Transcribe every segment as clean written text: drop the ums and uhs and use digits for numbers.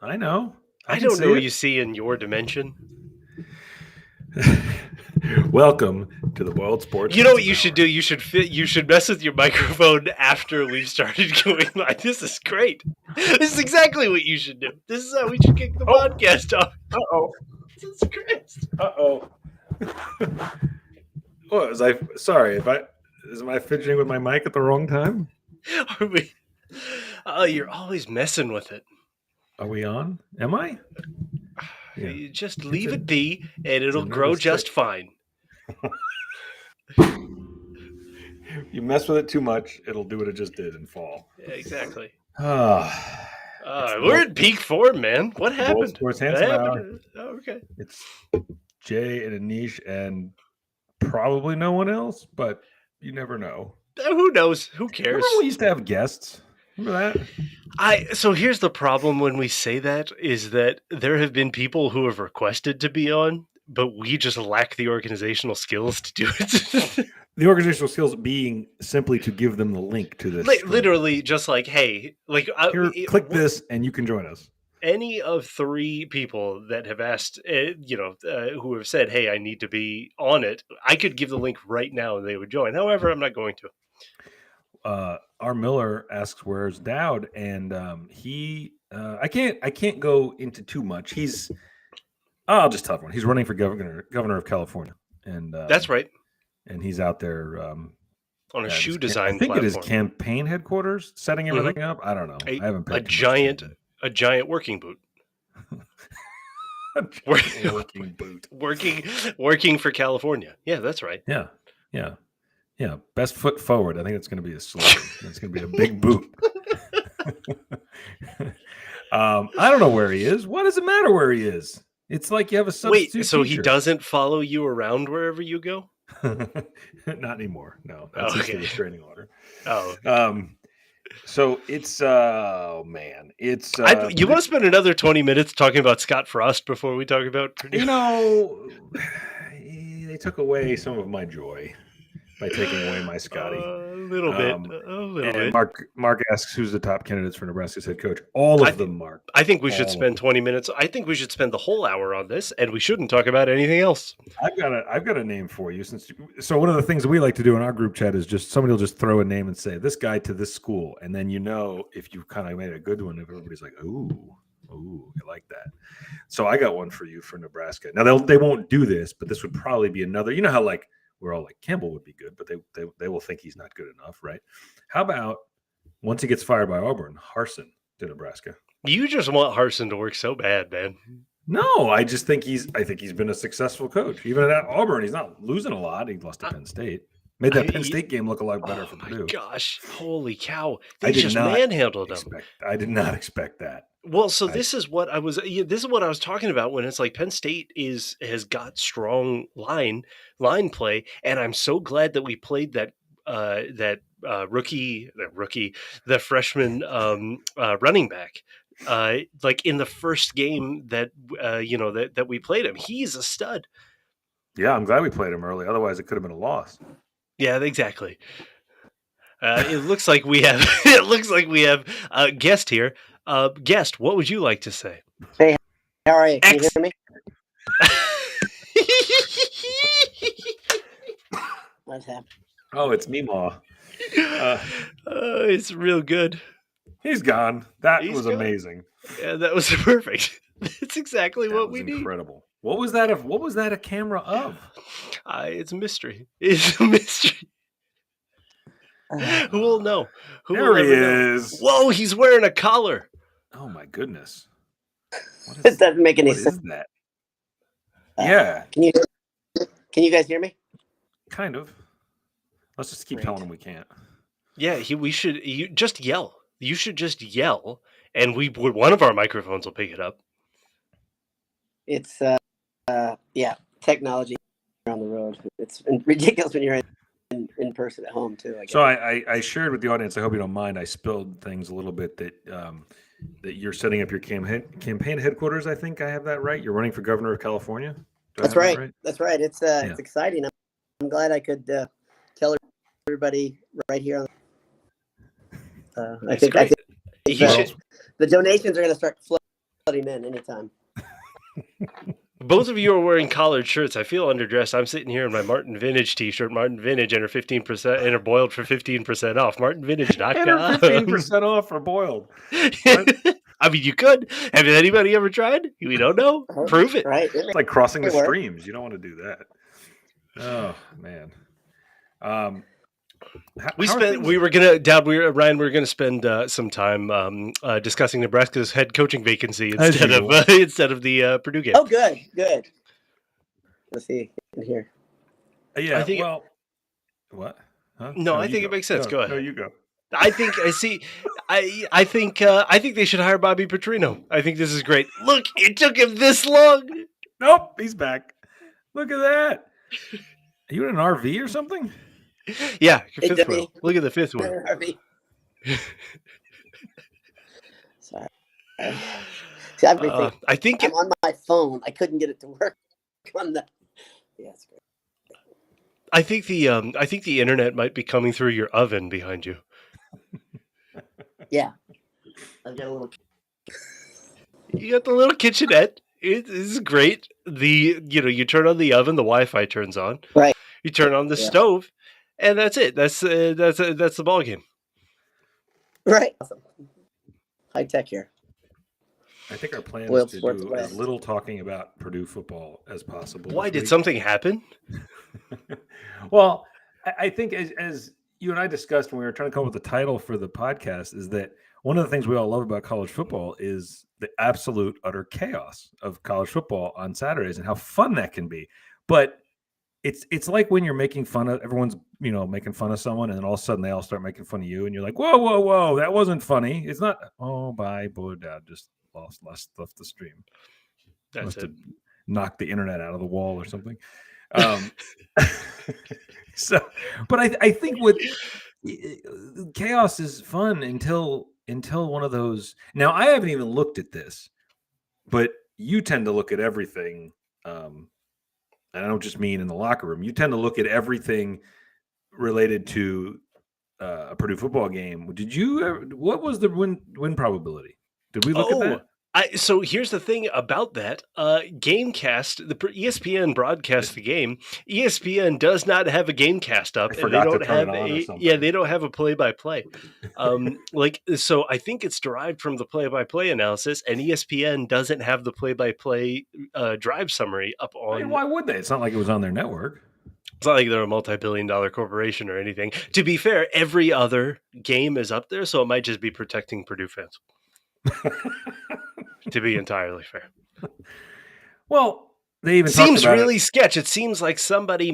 I know. I don't know what you see in your dimension. Welcome to the Boiled Sports. You know what you should do? You should mess with your microphone after we've started going live. This is great. This is exactly what you should do. This is how we should kick the podcast off. Uh-oh. Jesus Christ. Uh-oh. Am I fidgeting with my mic at the wrong time? Are we? Oh, you're always messing with it. Are we on? Am I? Yeah. You just leave it be, and it'll grow just fine. You mess with it too much, it'll do what it just did and fall. Yeah, exactly. We're in peak form, man. What happened? Sports Handsome Hour. Oh, okay. It's Jay and Anish and probably no one else, but you never know. Who knows? Who cares? Remember we used to have guests? Remember that? So here's the problem when we say that is that there have been people who have requested to be on, but we just lack the organizational skills to do it. The organizational skills being simply to give them the link to this. Literally just like, hey, like click this and you can join us. Any of three people that have asked, who have said, hey, I need to be on it, I could give the link right now and they would join. However, I'm not going to. R. Miller asks, where's Dowd? And I can't go into too much. I'll just tell everyone. He's running for governor of California. And that's right. And he's out there on a shoe design. I think platform. At his campaign headquarters, setting everything up. I don't know. I haven't paid a giant working boot. Working boot. Working for California. Yeah, that's right. Yeah. Best foot forward. I think it's going to be a slogan. It's going to be a big boot. I don't know where he is. What does it matter where he is? It's like you have a substitute. Wait, so he doesn't follow you around wherever you go? Not anymore. No, that's just a restraining order. Oh. So it's man, it's you want to spend another 20 minutes talking about Scott Frost before we talk about Purdue? They took away some of my joy by taking away my Scotty. A little bit. Mark asks, who's the top candidates for Nebraska's head coach? All of them, Mark. I think we should spend 20 minutes. I think we should spend the whole hour on this, and we shouldn't talk about anything else. I've got a name for you. So one of the things that we like to do in our group chat is just somebody will just throw a name and say this guy to this school, and then if you kind of made a good one, if everybody's like, ooh, I like that. So I got one for you for Nebraska. Now they won't do this, but this would probably be another. You know how like we're all like Campbell would be good, but they will think he's not good enough, right? How about once he gets fired by Auburn, Harsin to Nebraska? You just want Harsin to work so bad, man. No, I think he's been a successful coach. Even at Auburn, he's not losing a lot. He lost to Penn State. Made that Penn State game look a lot better for Purdue. Gosh, holy cow! They just manhandled him. I did not expect that. Well, so this is what I was talking about when it's like Penn State has got strong line play, and I'm so glad that we played that the freshman running back like in the first game that we played him. He's a stud. Yeah, I'm glad we played him early. Otherwise, it could have been a loss. Yeah, exactly. It looks like we have a guest here. Guest, what would you like to say? Hey, how are you? Can you hear me? What's happening? Oh, it's Meemaw. It's real good. He's gone. That was amazing. Yeah, that was perfect. That's exactly what we need. Incredible. What was that a camera of? It's a mystery. It's a mystery. Who will know? There he is. Whoa, he's wearing a collar. Oh my goodness. It doesn't make any sense. What is that? Yeah. Can you guys hear me? Kind of. Let's just keep telling him we can't. Yeah, you just yell. You should just yell, and one of our microphones will pick it up. It's technology on the road. It's ridiculous when you're in person at home too. I guess. So I shared with the audience. I hope you don't mind. I spilled things a little bit that you're setting up your campaign headquarters. I think I have that right. You're running for governor of California. That's right. That's right. It's exciting. I'm glad I could tell everybody right here. I think the donations are going to start flowing him in anytime. Both of you are wearing collared shirts. I feel underdressed. I'm sitting here in my Martin Vintage t-shirt. Martin Vintage, enter 15%, enter boiled for 15% off. MartinVintage.com. Enter 15% off for boiled. I mean, you could. Have anybody ever tried? We don't know. Prove it. Right. It's like crossing the streams. You don't want to do that. Oh man. Ryan, we were gonna spend some time discussing Nebraska's head coaching vacancy instead of the Purdue game. Oh, good. Let's see in here. Yeah. What? Huh? No, I think it makes sense. Go ahead. No, you go. I think they should hire Bobby Petrino. I think this is great. Look, it took him this long. Nope, he's back. Look at that. Are you in an RV or something? Yeah, fifth wheel. Look at the fifth wheel. Sorry. See, I think I'm on my phone. I couldn't get it to work on the. Yeah, it's great. I think the internet might be coming through your oven behind you. Yeah, I've got a little. You got the little kitchenette. It is great. You turn on the oven, the Wi-Fi turns on. Right. You turn on the stove, and that's it. That's the ball game. Right. Awesome. High tech here. I think our plan is to do as little talking about Purdue football as possible. Why did something happen? Well, I think as you and I discussed when we were trying to come up with the title for the podcast, is that one of the things we all love about college football is the absolute utter chaos of college football on Saturdays and how fun that can be. But it's like when you're making fun of everyone's, making fun of someone, and then all of a sudden they all start making fun of you, and you're like, whoa, that wasn't funny. It's not. Oh, bye, boy, Dad just left the stream. That's it. Knocked the internet out of the wall or something. But I think what chaos is fun until one of those. Now, I haven't even looked at this, but you tend to look at everything. And I don't just mean in the locker room. You tend to look at everything related to a Purdue football game. What was the win probability? Did we look at that? So here's the thing about that. Gamecast, the ESPN broadcasts the game. ESPN does not have a Gamecast up, and they don't have a play-by-play. So I think it's derived from the play-by-play analysis, and ESPN doesn't have the play-by-play drive summary up on. I mean, why would they? It's not like it was on their network. It's not like they're a multi-billion-dollar corporation or anything. To be fair, every other game is up there, so it might just be protecting Purdue fans. To be entirely fair. Well, they even seems really sketch. It seems like somebody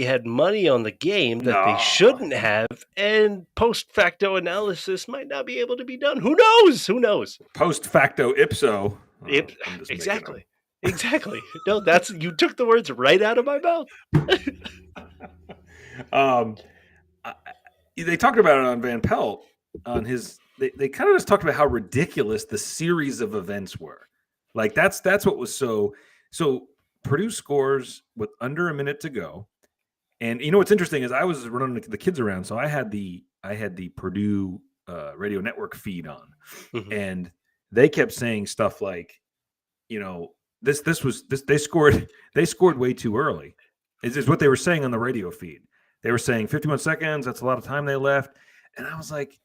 had money on the game that they shouldn't have, and post facto analysis might not be able to be done. Who knows? Post facto ipso. Exactly. No, you took the words right out of my mouth. They talked about it on Van Pelt on his. They kind of just talked about how ridiculous the series of events were. Like that's what was so. Purdue scores with under a minute to go, and what's interesting is I was running the kids around, so I had the Purdue radio network feed on, and they kept saying stuff like, this they scored way too early. Is what they were saying on the radio feed. They were saying 51 seconds. That's a lot of time they left, and I was like.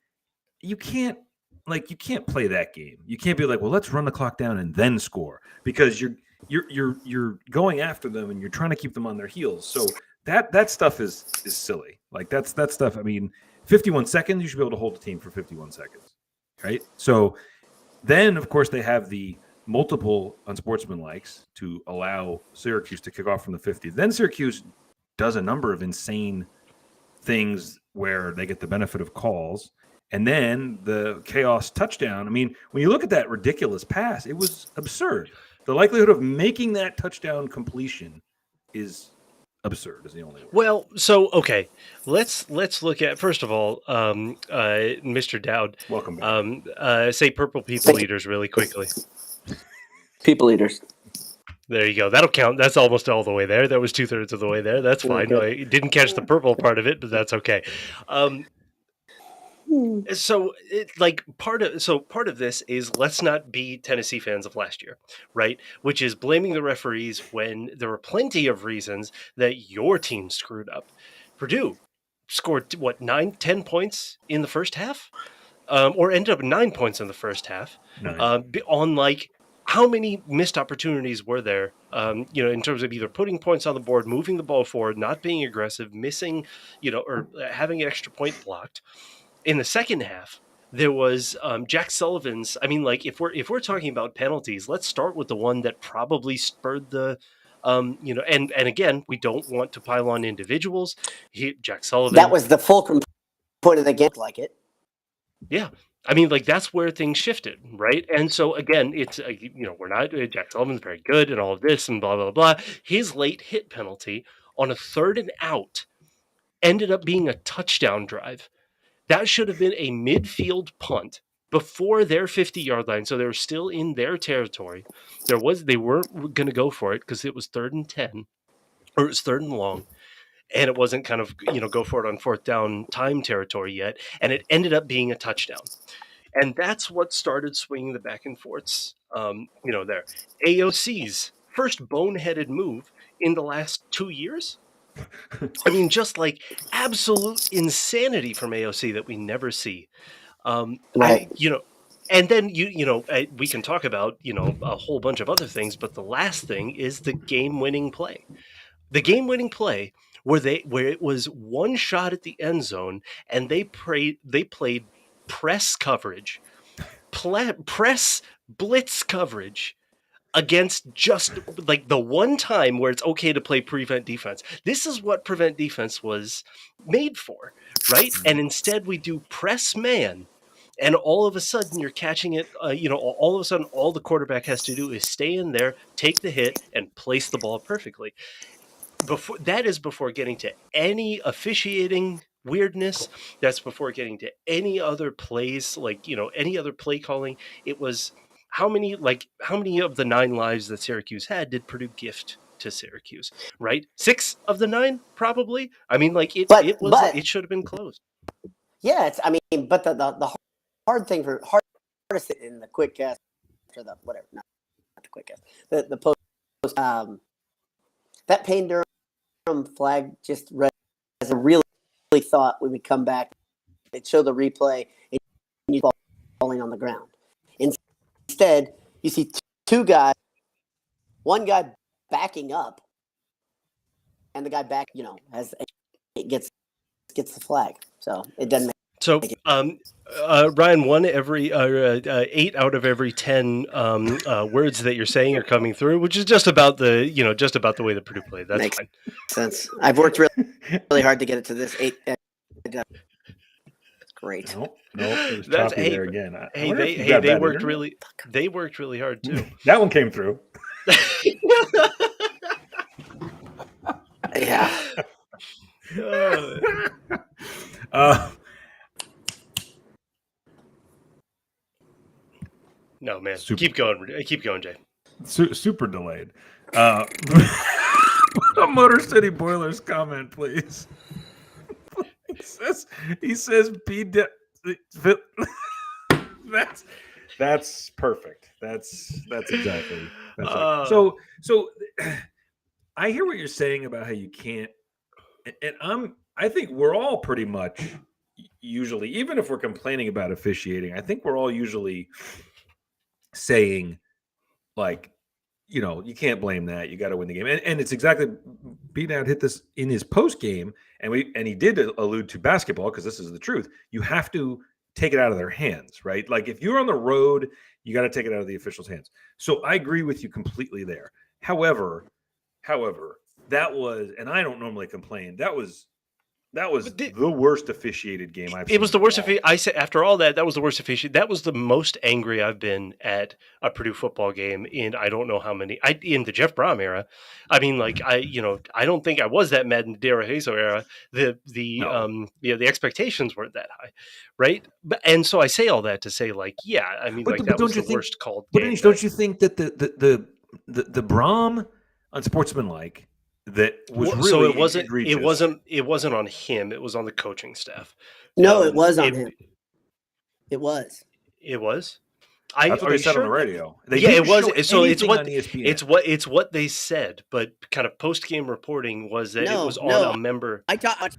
You can't play that game. You can't be like, well, let's run the clock down and then score, because you're going after them and you're trying to keep them on their heels. So that stuff is silly. Like that stuff. I mean, 51 seconds, you should be able to hold the team for 51 seconds, right? So then, of course, they have the multiple unsportsmanlikes to allow Syracuse to kick off from the 50. Then Syracuse does a number of insane things where they get the benefit of calls. And then the chaos touchdown. I mean, when you look at that ridiculous pass, it was absurd. The likelihood of making that touchdown completion is absurd. Is the only word. Well, so okay, let's look at first of all, Mr. Dowd. Welcome back. Say purple people eaters really quickly. People eaters. There you go. That'll count. That's almost all the way there. That was 2/3 of the way there. That's fine. I didn't catch the purple part of it, but that's okay. So part of this is let's not be Tennessee fans of last year, right? Which is blaming the referees when there were plenty of reasons that your team screwed up. Purdue scored 9-10 points in the first half, or ended up 9 points in the first half. On like how many missed opportunities were there? In terms of either putting points on the board, moving the ball forward, not being aggressive, missing, or having an extra point blocked. In the second half, there was Jack Sullivan's. I mean, like if we're talking about penalties, let's start with the one that probably spurred the, and again, we don't want to pile on individuals. Jack Sullivan. That was the fulcrum point of the game, like it. Yeah. I mean, like that's where things shifted, right? And so again, it's we're not Jack Sullivan's very good and all of this and blah blah blah. His late hit penalty on a 3rd and out ended up being a touchdown drive. That should have been a midfield punt before their 50-yard line, so they were still in their territory. They weren't going to go for it because it was 3rd and 10, or it was 3rd and long, and it wasn't kind of go for it on 4th down time territory yet, and it ended up being a touchdown. And that's what started swinging the back and forths, there. AOC's first boneheaded move in the last 2 years. I mean, just like absolute insanity from AOC that we never see. Right. And then we can talk about a whole bunch of other things, but the last thing is the game-winning play. The game-winning play where it was one shot at the end zone, and they played press coverage, press blitz coverage against just like the one time where it's okay to play prevent defense. This is what prevent defense was made for, right? And instead we do press man, and all of a sudden you're catching it. All of a sudden all the quarterback has to do is stay in there, take the hit, and place the ball perfectly. Before getting to any officiating weirdness. That's before getting to any other plays, any other play calling. It was how many of the 9 lives that Syracuse had did Purdue gift to Syracuse, right? 6 of the 9, probably. I mean, it should have been closed. Yeah, but the hardest in the quick cast or the whatever, not the quick cast, the post, that Payne Durham flag just read as a really thought we would come back. It showed the replay and you falling on the ground. Instead, you see 2 guys, one guy backing up, and the guy back, gets the flag. So it doesn't make. So, Ryan, 8 out of every 10 words that you're saying are coming through, which is just about the way the Purdue played. That's makes fine. Sense. I've worked really hard to get it to this 8. That's great. Nope. It was choppy there again. They worked really hard too. That one came through. Yeah. No, man. Keep going, Jay. Super delayed. A Motor City Boilers comment, please. He says that's perfect. That's exactly. So I hear what you're saying about how you can't, and I think we're all pretty much usually, even if we're complaining about officiating, I think we're all usually saying, like, you can't blame that. You got to win the game. And it's exactly, Beatdown hit this in his post game, and he did allude to basketball, because this is the truth. You have to take it out of their hands, right? Like, if you're on the road, you got to take it out of the officials' hands. So I agree with you completely there. However, that was, and I don't normally complain, that was the worst officiated game I've seen. It was the worst. I say after all that was the worst officiated. That was the most angry I've been at a Purdue football game in I don't know how many. In the Jeff Brom era. I mean, I don't think I was that mad in the Dara Hazo era. The expectations weren't that high, right? And so I say all that to say, that was the worst called game. But don't you think that the Brom unsportsmanlike? That was really so it wasn't on him. It was on the coaching staff. No, it was on him. It was. It was. That's what they said on the radio. It was. So it's what on ESPN. It's what they said, but kind of post game reporting was that it was on a member. I watched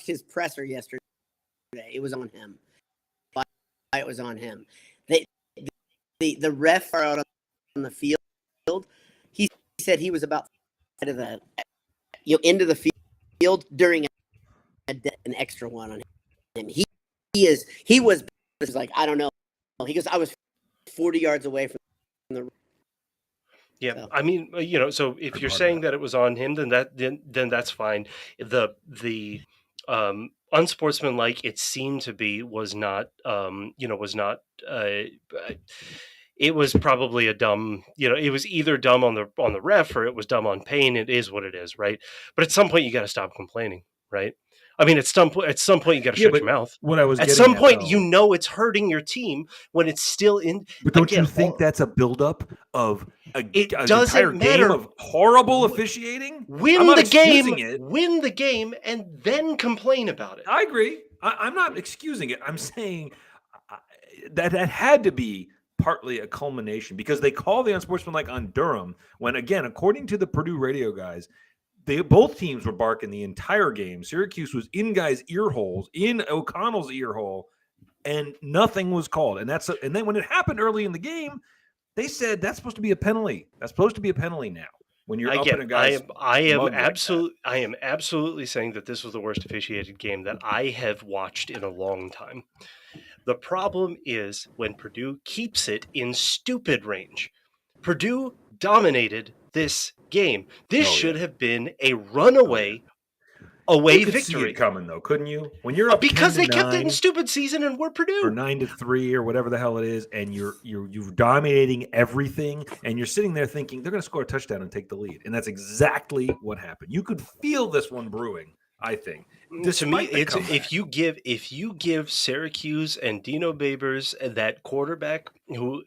his presser yesterday. It was on him. It was on him. The ref out on the field. He said he was about into the field during an extra one on him. He was like, I don't know. He goes, I was 40 yards away from the. Yeah, so. I mean, so if you're saying that it was on him, then that's fine. The unsportsmanlike it seemed to be was not. It was probably a dumb. It was either dumb on the ref or it was dumb on Payne. It is what it is, right? But at some point you got to stop complaining, right? I mean, at some point you got to shut your mouth. What I was at some point, it's hurting your team when it's still in. But don't you think that's a buildup of an entire matter. Game of horrible officiating? Win the game, and then complain about it. I agree. I'm not excusing it. I'm saying that had to be partly a culmination because they call the unsportsmanlike on Durham when, again, according to the Purdue radio guys. Both teams were barking the entire game. Syracuse was in guys' ear holes, in O'Connell's ear hole, and nothing was called. And then when it happened early in the game, they said that's supposed to be a penalty. That's supposed to be a penalty now. When you're up in a guy's I am absolutely saying that this was the worst officiated game that I have watched in a long time. The problem is when Purdue keeps it in stupid range. Purdue dominated this game. This should have been a runaway victory. See it coming though, couldn't you? When you're up because they kept it in stupid season and we're Purdue or 9-3 or whatever the hell it is, and you're dominating everything, and you're sitting there thinking they're going to score a touchdown and take the lead, and that's exactly what happened. You could feel this one brewing. I think. To me, it's if you give Syracuse and Dino Babers that quarterback who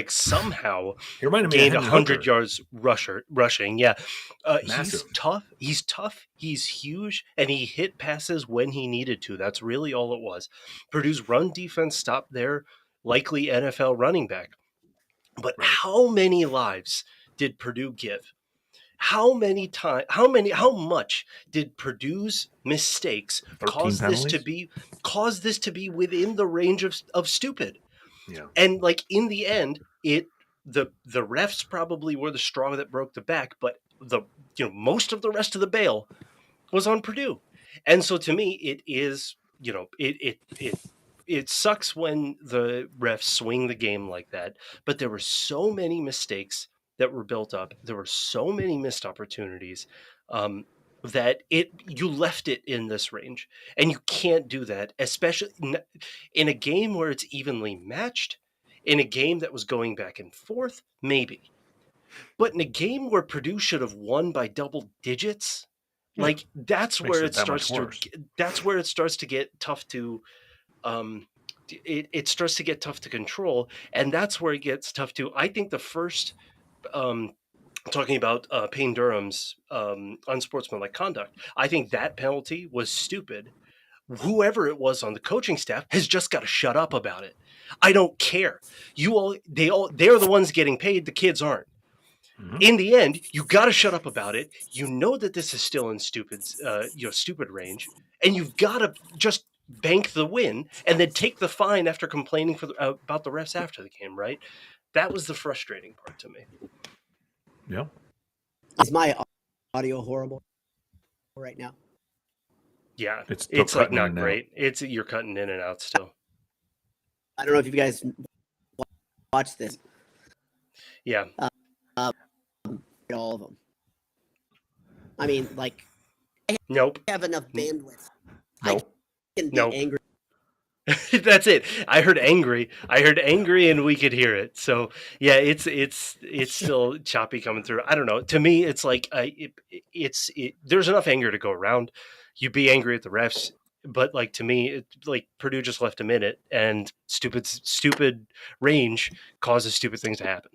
somehow gained 100 yards rushing. Yeah, he's tough. He's tough. He's huge, and he hit passes when he needed to. That's really all it was. Purdue's run defense stopped their likely NFL running back. But how many lives did Purdue give? How much did Purdue's mistakes cause this to be within the range of stupid? Yeah. And in the end, the refs probably were the straw that broke the back, but most of the rest of the bail was on Purdue. And so to me, it is, it sucks when the refs swing the game like that, but there were so many mistakes that were built up. There were so many missed opportunities that you left it in this range, and you can't do that, especially in a game where it's evenly matched. In a game that was going back and forth, maybe, but in a game where Purdue should have won by double digits, that's where it starts to get tough to. It starts to get tough to control, and that's where it gets tough to. I think the first. Talking about Payne Durham's unsportsmanlike conduct, I think that penalty was stupid. Whoever it was on the coaching staff has just got to shut up about it. I don't care. They're the ones getting paid. The kids aren't. Mm-hmm. In the end, you got to shut up about it. You know that this is still in stupid range, and you've got to just bank the win and then take the fine after complaining about the refs after the game. Right. That was the frustrating part to me. Yeah. Is my audio horrible right now? Yeah. It's not great. You're cutting in and out still. I don't know if you guys watch this. Yeah. All of them. I mean, nope. I have enough bandwidth. Nope. I can be angry. That's it. I heard angry, and we could hear it. So yeah, it's still choppy coming through. I don't know. To me, it's there's enough anger to go around. You be angry at the refs, but to me, Purdue just left them in it, and stupid range causes stupid things to happen.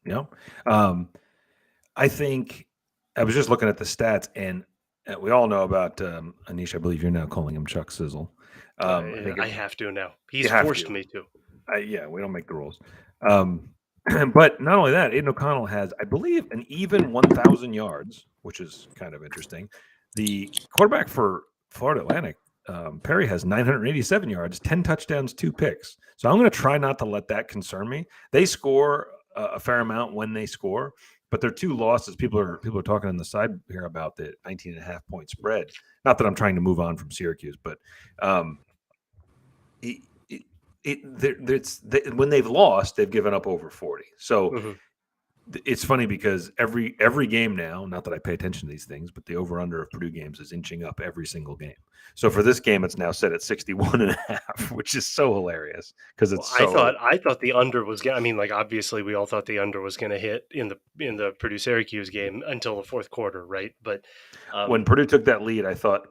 Yeah. I think I was just looking at the stats, and we all know about Anish. I believe you're now calling him Chuck Sizzle. I have to now. He's forced me to. Yeah, we don't make the rules. But not only that, Aiden O'Connell has, I believe, an even 1,000 yards, which is kind of interesting. The quarterback for Florida Atlantic, Perry, has 987 yards, 10 touchdowns, 2 picks. So I'm going to try not to let that concern me. They score a fair amount when they score, but their 2 losses. People are talking on the side here about the 19.5 point spread. Not that I'm trying to move on from Syracuse, but when they've lost, they've given up over 40. So it's funny because every game now, not that I pay attention to these things, but the over-under of Purdue games is inching up every single game. So for this game, it's now set at 61.5, which is so hilarious because it's. I thought the under was going. I mean, like obviously we all thought the under was going to hit in the Purdue Syracuse game until the fourth quarter, right? But when Purdue took that lead, I thought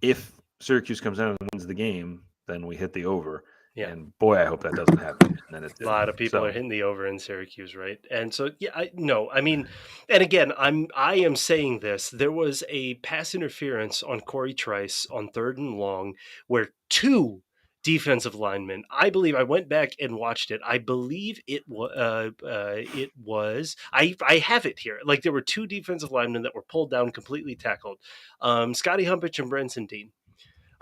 if Syracuse comes out and wins the game, then we hit the over. Yeah. And boy, I hope that doesn't happen. And then a lot of people are hitting the over in Syracuse, right? And so, and again, I am saying this. There was a pass interference on Corey Trice on 3rd and long where 2 defensive linemen, I believe, I went back and watched it. I believe it was, I have it here. Like there were 2 defensive linemen that were pulled down, completely tackled. Scotty Humpich and Brenson Dean.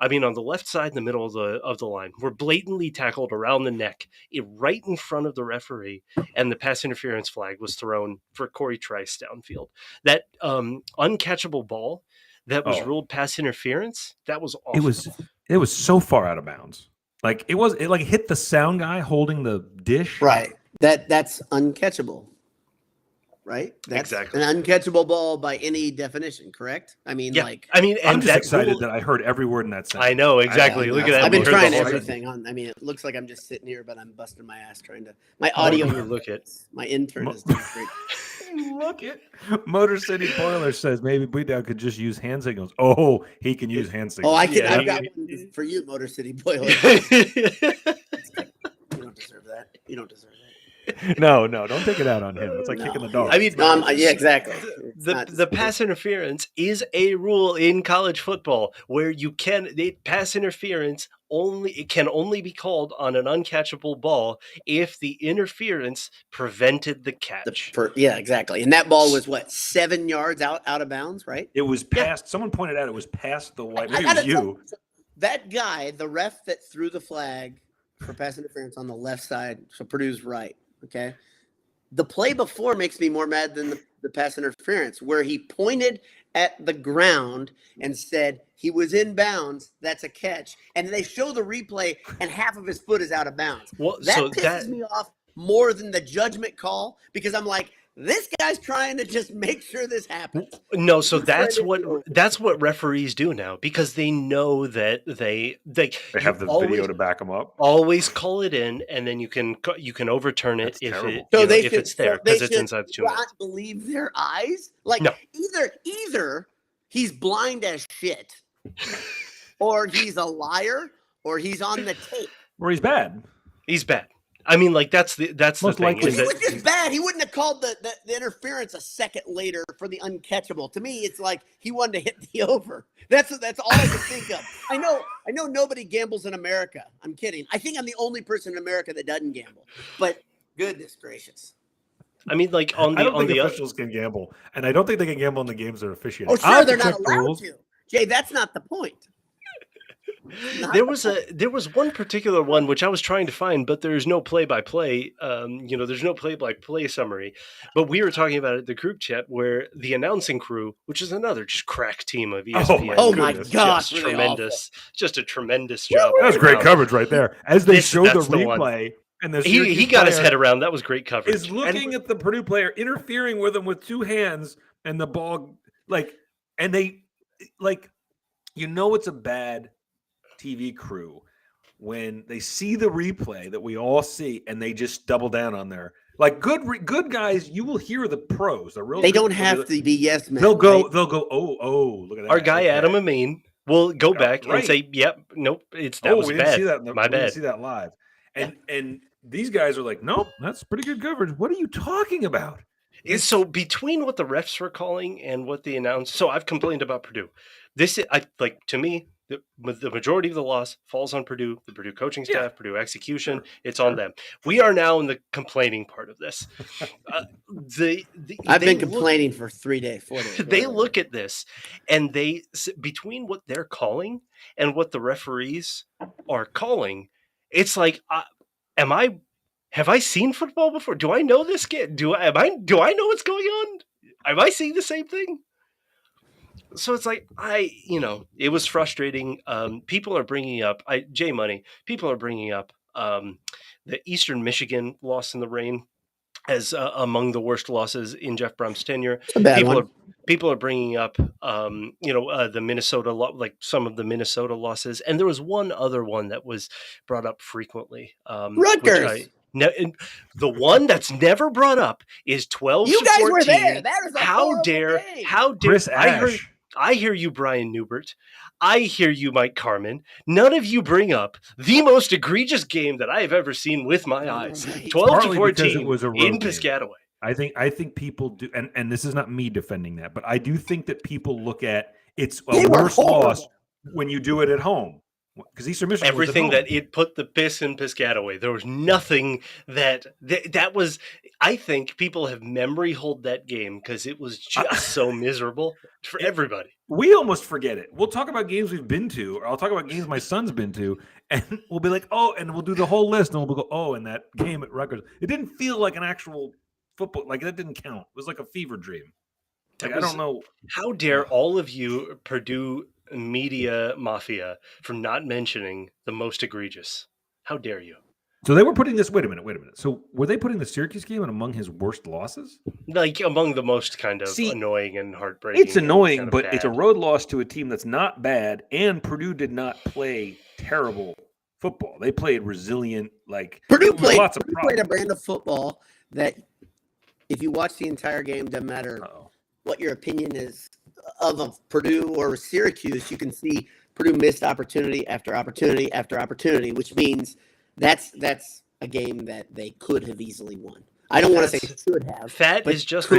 I mean, on the left side, in the middle of the line, were blatantly tackled around the neck, right in front of the referee, and the pass interference flag was thrown for Corey Trice downfield. That uncatchable ball that was ruled pass interference, that was awful. It was so far out of bounds. Like it hit the sound guy holding the dish. Right. That's uncatchable. Right? That's exactly an uncatchable ball by any definition, correct? I mean, I'm just excited that I heard every word in that sentence. I know, exactly. Look at that. I've been trying everything on. I mean, it looks like I'm just sitting here, but I'm busting my ass trying to. My audio. Look at my intern is doing great. Look at Motor City Boiler says maybe Bleedout could just use hand signals. Oh, he can use hand signals. Oh, I can. Yeah. I've got one for you, Motor City Boiler. You don't deserve that. You don't deserve that. No, don't take it out on him. It's like kicking the dog. I mean, yeah, exactly. The pass interference is a rule in college football where pass interference can only be called on an uncatchable ball if the interference prevented the catch. Yeah, exactly. And that ball was 7 yards out of bounds, right? It was past. Yeah. Someone pointed out it was past the white. Maybe it was you. That guy, the ref that threw the flag for pass interference on the left side, so Purdue's right. Okay. The play before makes me more mad than the pass interference, where he pointed at the ground and said he was in bounds. That's a catch. And they show the replay and half of his foot is out of bounds. Well, that pisses me off more than the judgment call because I'm like, this guy's trying to just make sure this happens. No, so that's what referees do now because they know that they have the video to back them up. Always call it in, and then you can overturn it if it's there because it's inside the 2 minutes. Not believe their eyes. Like no. Either he's blind as shit, or he's a liar, or he's on the tape, or he's bad. He's bad. I mean, like that's the thing. He was just bad. He wouldn't have called the interference a second later for the uncatchable. To me, it's like he wanted to hit the over. That's all I can think of. I know nobody gambles in America. I'm kidding. I think I'm the only person in America that doesn't gamble. But goodness gracious. I mean, like I don't think officials can gamble, and I don't think they can gamble in the games they're officiating. Oh, sure, they're not allowed to. Jay, that's not the point. There was one particular one which I was trying to find, but there's no play-by-play. There's no play-by-play summary. But we were talking about it at the group chat where the announcing crew, which is another just crack team of ESPN. Oh my gosh, just tremendous, just a tremendous job. That was great coverage right there. As they showed the replay, and he got his head around. That was great coverage. Is looking at the Purdue player, interfering with him with 2 hands, and the ball it's a bad TV crew when they see the replay that we all see and they just double down on their good guys. You will hear the pros. They don't have to be yes men. They'll go. Oh, look at that. Our guy Adam Amin will go back and say, "Yep, nope, that was bad. See that. My bad. We didn't see that live." And these guys are like, "Nope, that's pretty good coverage." What are you talking about? So between what the refs were calling and what the announced, so I've complained about Purdue. To me, The majority of the loss falls on Purdue, the Purdue coaching staff, Purdue execution. It's on them. We are now in the complaining part of this. I've been complaining for 3 days, 4 days. They look at this, and between what they're calling and what the referees are calling, it's like, have I seen football before? Do I know this kid? Do I know what's going on? Am I seeing the same thing? So it's like, it was frustrating. People are bringing up, J Money, people are bringing up the Eastern Michigan loss in the rain as among the worst losses in Jeff Brum's tenure. People are bringing up, the Minnesota, like some of the Minnesota losses. And there was one other one that was brought up frequently. Rutgers. The one that's never brought up is 12-14. You guys were there. That was a how dare Chris Ash. I hear you, Brian Newbert. I hear you, Mike Carmen. None of you bring up the most egregious game that I have ever seen with my eyes. 12-14 in Piscataway. I think people do, and this is not me defending that, but I do think that people look at it's a worse loss when you do it at home. Because Eastern Michigan everything that it put the piss in Piscataway. There was nothing that was. I think people have memory hold that game because it was just so miserable for everybody. We almost forget it. We'll talk about games we've been to, or I'll talk about games my son's been to, and we'll be like, oh, and we'll do the whole list, and we'll go, oh, and that game at Rutgers, it didn't feel like an actual football, like that didn't count. It was like a fever dream. Like, I don't know. How dare all of you Purdue media mafia for not mentioning the most egregious? How dare you? So they were putting this. Wait a minute. So were they putting the Syracuse game in among his worst losses? Like among the most kind of annoying and heartbreaking. It's annoying, but it's a road loss to a team that's not bad. And Purdue did not play terrible football. They played resilient. Like Purdue played a brand of football that, if you watch the entire game, doesn't matter what your opinion is of Purdue or Syracuse, you can see Purdue missed opportunity after opportunity after opportunity, which means that's a game that they could have easily won. I don't want to say should have. Fat is just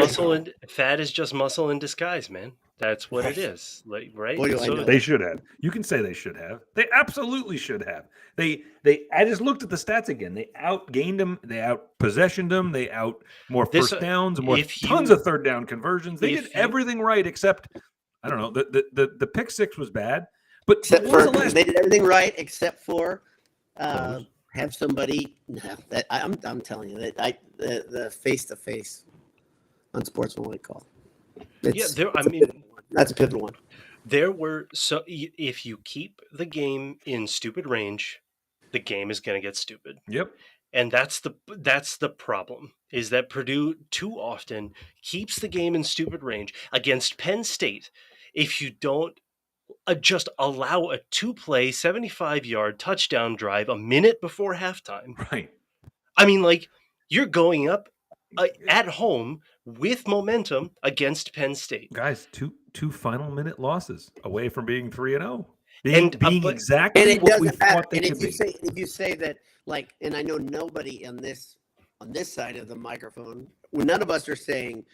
muscle in disguise, man. That's what it is, right? They should have. You can say they should have. They absolutely should have. I just looked at the stats again. They outgained them. They out-possessioned them. They more first downs, tons of third down conversions. They did everything right except, I don't know, the pick six was bad. But they did everything right except for have somebody. No, that I'm telling you that the face-to-face unsportsmanlike call. That's a pivotal one. If you keep the game in stupid range, the game is going to get stupid. Yep. And that's the problem, is that Purdue too often keeps the game in stupid range against Penn State. If you don't just allow a 2-play 75-yard touchdown drive a minute before halftime. Right. I mean, like, you're going up at home with momentum against Penn State. Guys, two final minute losses away from being 3-0. Being exactly what we thought they could be. If you say that, like, and I know nobody on this side of the microphone, none of us are saying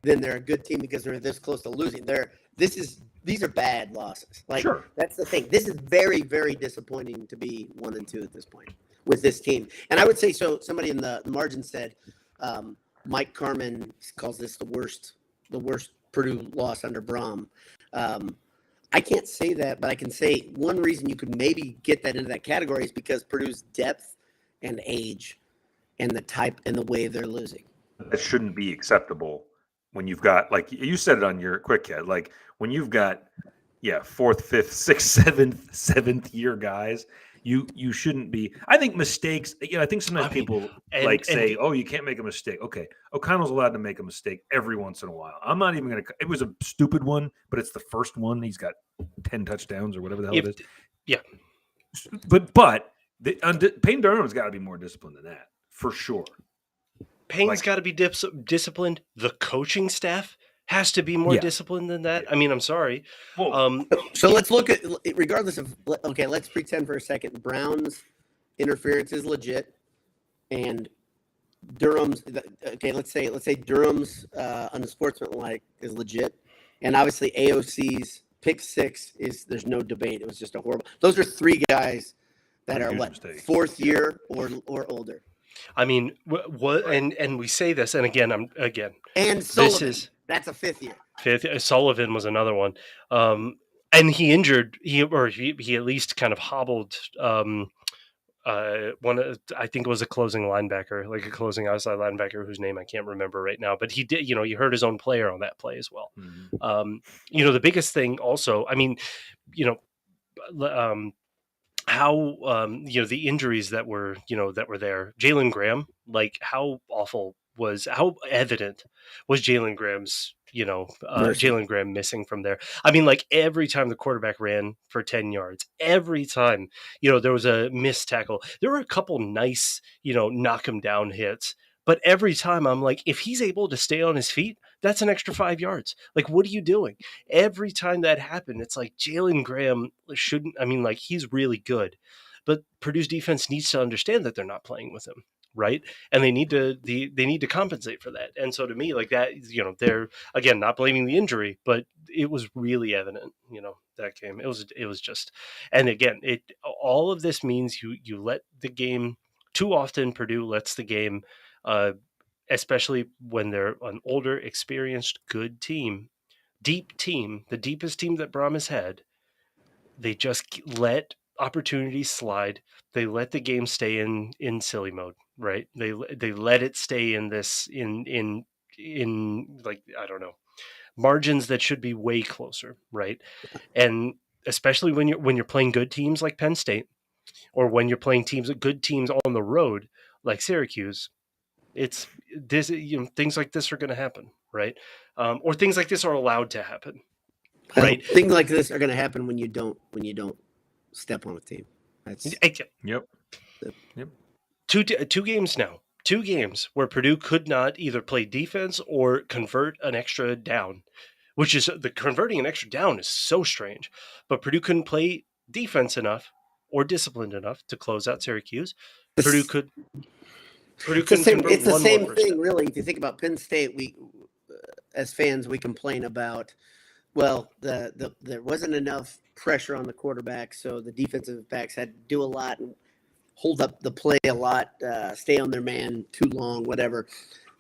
then they're a good team because they're this close to losing. These are bad losses. Like, sure. That's the thing. This is very, very disappointing to be 1-2 at this point with this team. And I would say, so somebody in the margin said, Mike Carmen calls this the worst Purdue loss under Brom. I can't say that, but I can say one reason you could maybe get that into that category is because Purdue's depth and age and the type and the way they're losing. That shouldn't be acceptable when you've got, like you said it on your quick hit, like when you've got, 4th, 5th, 6th, 7th year guys, you shouldn't be. I think mistakes, I think sometimes people say, oh, you can't make a mistake. Okay, O'Connell's allowed to make a mistake every once in a while. I'm not even going to – it was a stupid one, but it's the first one. He's got 10 touchdowns or whatever the hell it is. Yeah. But Payne Durham's got to be more disciplined than that, for sure. Payne's got to be disciplined. The coaching staff has to be more disciplined than that. I mean, I'm sorry. So let's look at, regardless of, okay, let's pretend for a second Brown's interference is legit and Durham's, okay, let's say Durham's unsportsmanlike is legit. And obviously AOC's pick six there's no debate. It was just a horrible. Those are three guys that are fourth year or older. I mean, what and we say this, and again, and Sullivan, that's a fifth year. Sullivan was another one, and he injured. He at least kind of hobbled. I think it was a closing linebacker, like a closing outside linebacker whose name I can't remember right now, but he did, he hurt his own player on that play as well. Mm-hmm. The biggest thing also, I mean, how the injuries that were there, Jalen Graham, like how evident was Jalen Graham's Jalen Graham missing from there. I mean, like every time the quarterback ran for 10 yards, every time there was a missed tackle, there were a couple nice knock him down hits, but every time I'm like, if he's able to stay on his feet, that's an extra 5 yards. Like, what are you doing? Every time that happened, it's like Jalen Graham shouldn't. I mean, like, he's really good, but Purdue's defense needs to understand that they're not playing with him, right? And they need to compensate for that. And so to me, like that, they're again not blaming the injury, but it was really evident, that game. It was just, and again, all of this means you let the game too often. Purdue lets the game. Especially when they're an older, experienced, good team, deep team, the deepest team that Braum has had, they just let opportunities slide. They let the game stay in silly mode, right? They let it stay in this in like, I don't know, margins that should be way closer, right? And especially when you're playing good teams like Penn State, or when you're playing good teams on the road like Syracuse. It's this, things like this are going to happen, right? Or things like this are allowed to happen, right? Things like this are going to happen when you don't step on a team. Yep. Two games now. 2 games where Purdue could not either play defense or convert an extra down, which is the converting an extra down is so strange. But Purdue couldn't play defense enough or disciplined enough to close out Syracuse. Purdue could. It's the same thing, really. If you think about Penn State, we, as fans, we complain about, well, there wasn't enough pressure on the quarterback, so the defensive backs had to do a lot and hold up the play a lot, stay on their man too long, whatever.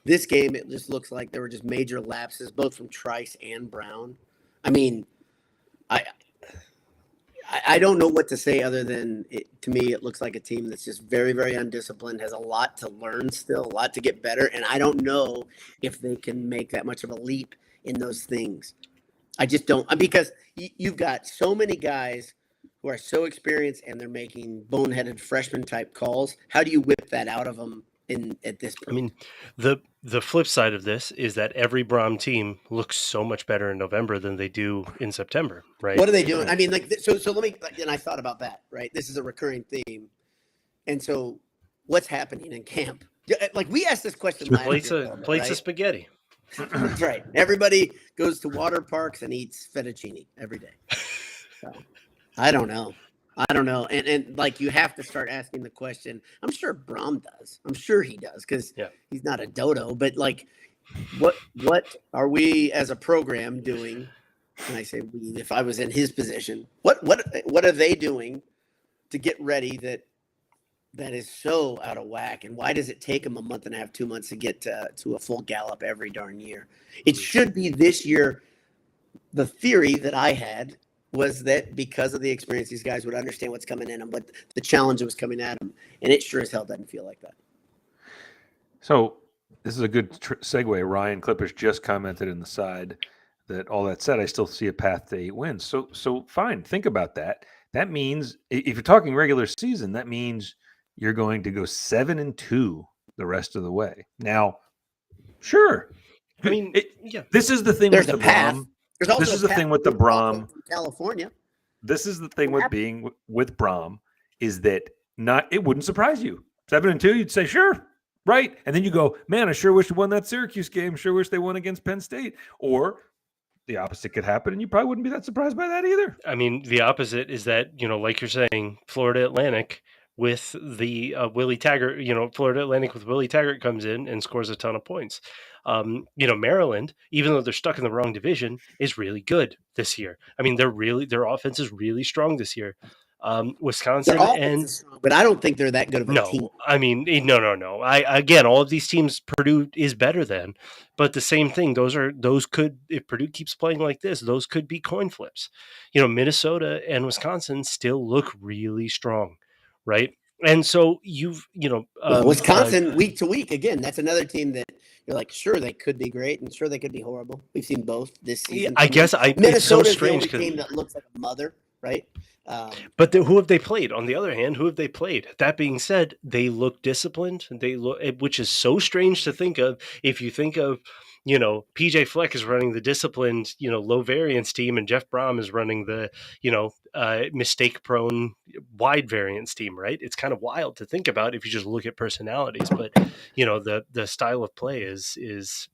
This game, it just looks like there were just major lapses, both from Trice and Brown. I mean, I don't know what to say other than to me, it looks like a team that's just very, very undisciplined, has a lot to learn still, a lot to get better. And I don't know if they can make that much of a leap in those things. I just don't, because you've got so many guys who are so experienced and they're making boneheaded freshman type calls. How do you whip that out of them at this point? I mean, the flip side of this is that every Braum team looks so much better in November than they do in September, right? What are they doing? I mean, like, so let me, and I thought about that, right? This is a recurring theme. And so what's happening in camp? Like, we asked this question last year. Plates of spaghetti. That's right. Everybody goes to water parks and eats fettuccine every day. So, I don't know. And like, you have to start asking the question. I'm sure Braum does. I'm sure he does, because he's not a dodo. But like, what are we as a program doing? And I say we, if I was in his position, what are they doing to get ready that is so out of whack? And why does it take them a month and a half, 2 months to get to a full gallop every darn year? It should be this year. The theory that I had was that because of the experience, these guys would understand what's coming in them, but the challenge that was coming at them, and it sure as hell doesn't feel like that. So this is a good segue. Ryan Clippers just commented in the side that, all that said, I still see a path to 8 wins. So fine, think about that. That means, if you're talking regular season, that means you're going to go 7-2 the rest of the way. Now, sure. I mean, this is the thing with the Braum. This is the thing with the Braum. California. This is the thing with being with Braum, is that it wouldn't surprise you. 7-2, you'd say, sure, right. And then you go, man, I sure wish we won that Syracuse game. Sure wish they won against Penn State. Or the opposite could happen, and you probably wouldn't be that surprised by that either. I mean, the opposite is that, like you're saying, Florida Atlantic with the Willie Taggart, Florida Atlantic with Willie Taggart comes in and scores a ton of points. Maryland, even though they're stuck in the wrong division, is really good this year. I mean, their offense is really strong this year. Wisconsin is strong, but I don't think they're that good of a team. I mean, no. Again, all of these teams Purdue is better than, but the same thing. Those could, if Purdue keeps playing like this, those could be coin flips. Minnesota and Wisconsin still look really strong, right? And so Wisconsin week to week, again, that's another team that you're like, sure, they could be great and sure they could be horrible. We've seen both this season. I guess Minnesota's so strange the only team that looks like a mother, right? But who have they played? On the other hand, who have they played? That being said, they look disciplined. Which is so strange to think of. If you think of, PJ Fleck is running the disciplined, low variance team, and Jeff Brom is running the, mistake prone wide variance team, right? It's kind of wild to think about if you just look at personalities, but the style of play is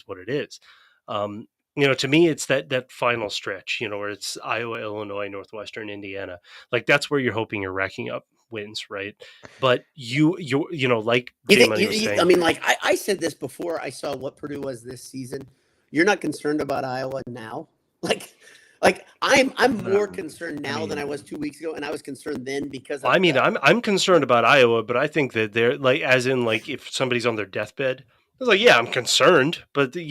what it is. To me, it's that final stretch, where it's Iowa, Illinois, Northwestern, Indiana. Like that's where you're hoping you're racking up wins, right? But like J-Money was saying, I mean, like I said this before I saw what Purdue was this season. You're not concerned about Iowa now, like I'm more concerned now than I was 2 weeks ago, and I was concerned then because I'm concerned about Iowa, but I think that they're like, as in like if somebody's on their deathbed. I was like, yeah, I'm concerned, but they're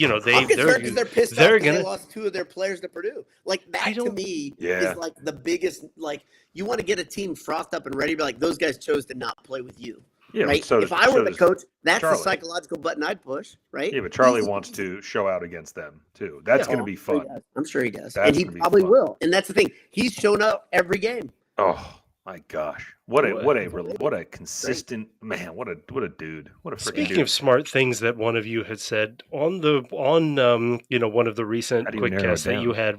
pissed off they lost two of their players to Purdue. Like that to me is like the biggest. Like you want to get a team frothed up and ready, but like those guys chose to not play with you, right? If I were the coach, that's the psychological button I'd push, right? Yeah, but Charlie wants to show out against them too. That's going to be fun. I'm sure he does, and he probably will. And that's the thing; he's shown up every game. Oh. My gosh, what a consistent man! What a dude! What a freaking Speaking of smart things that one of you had said on one of the recent quickcasts that you had,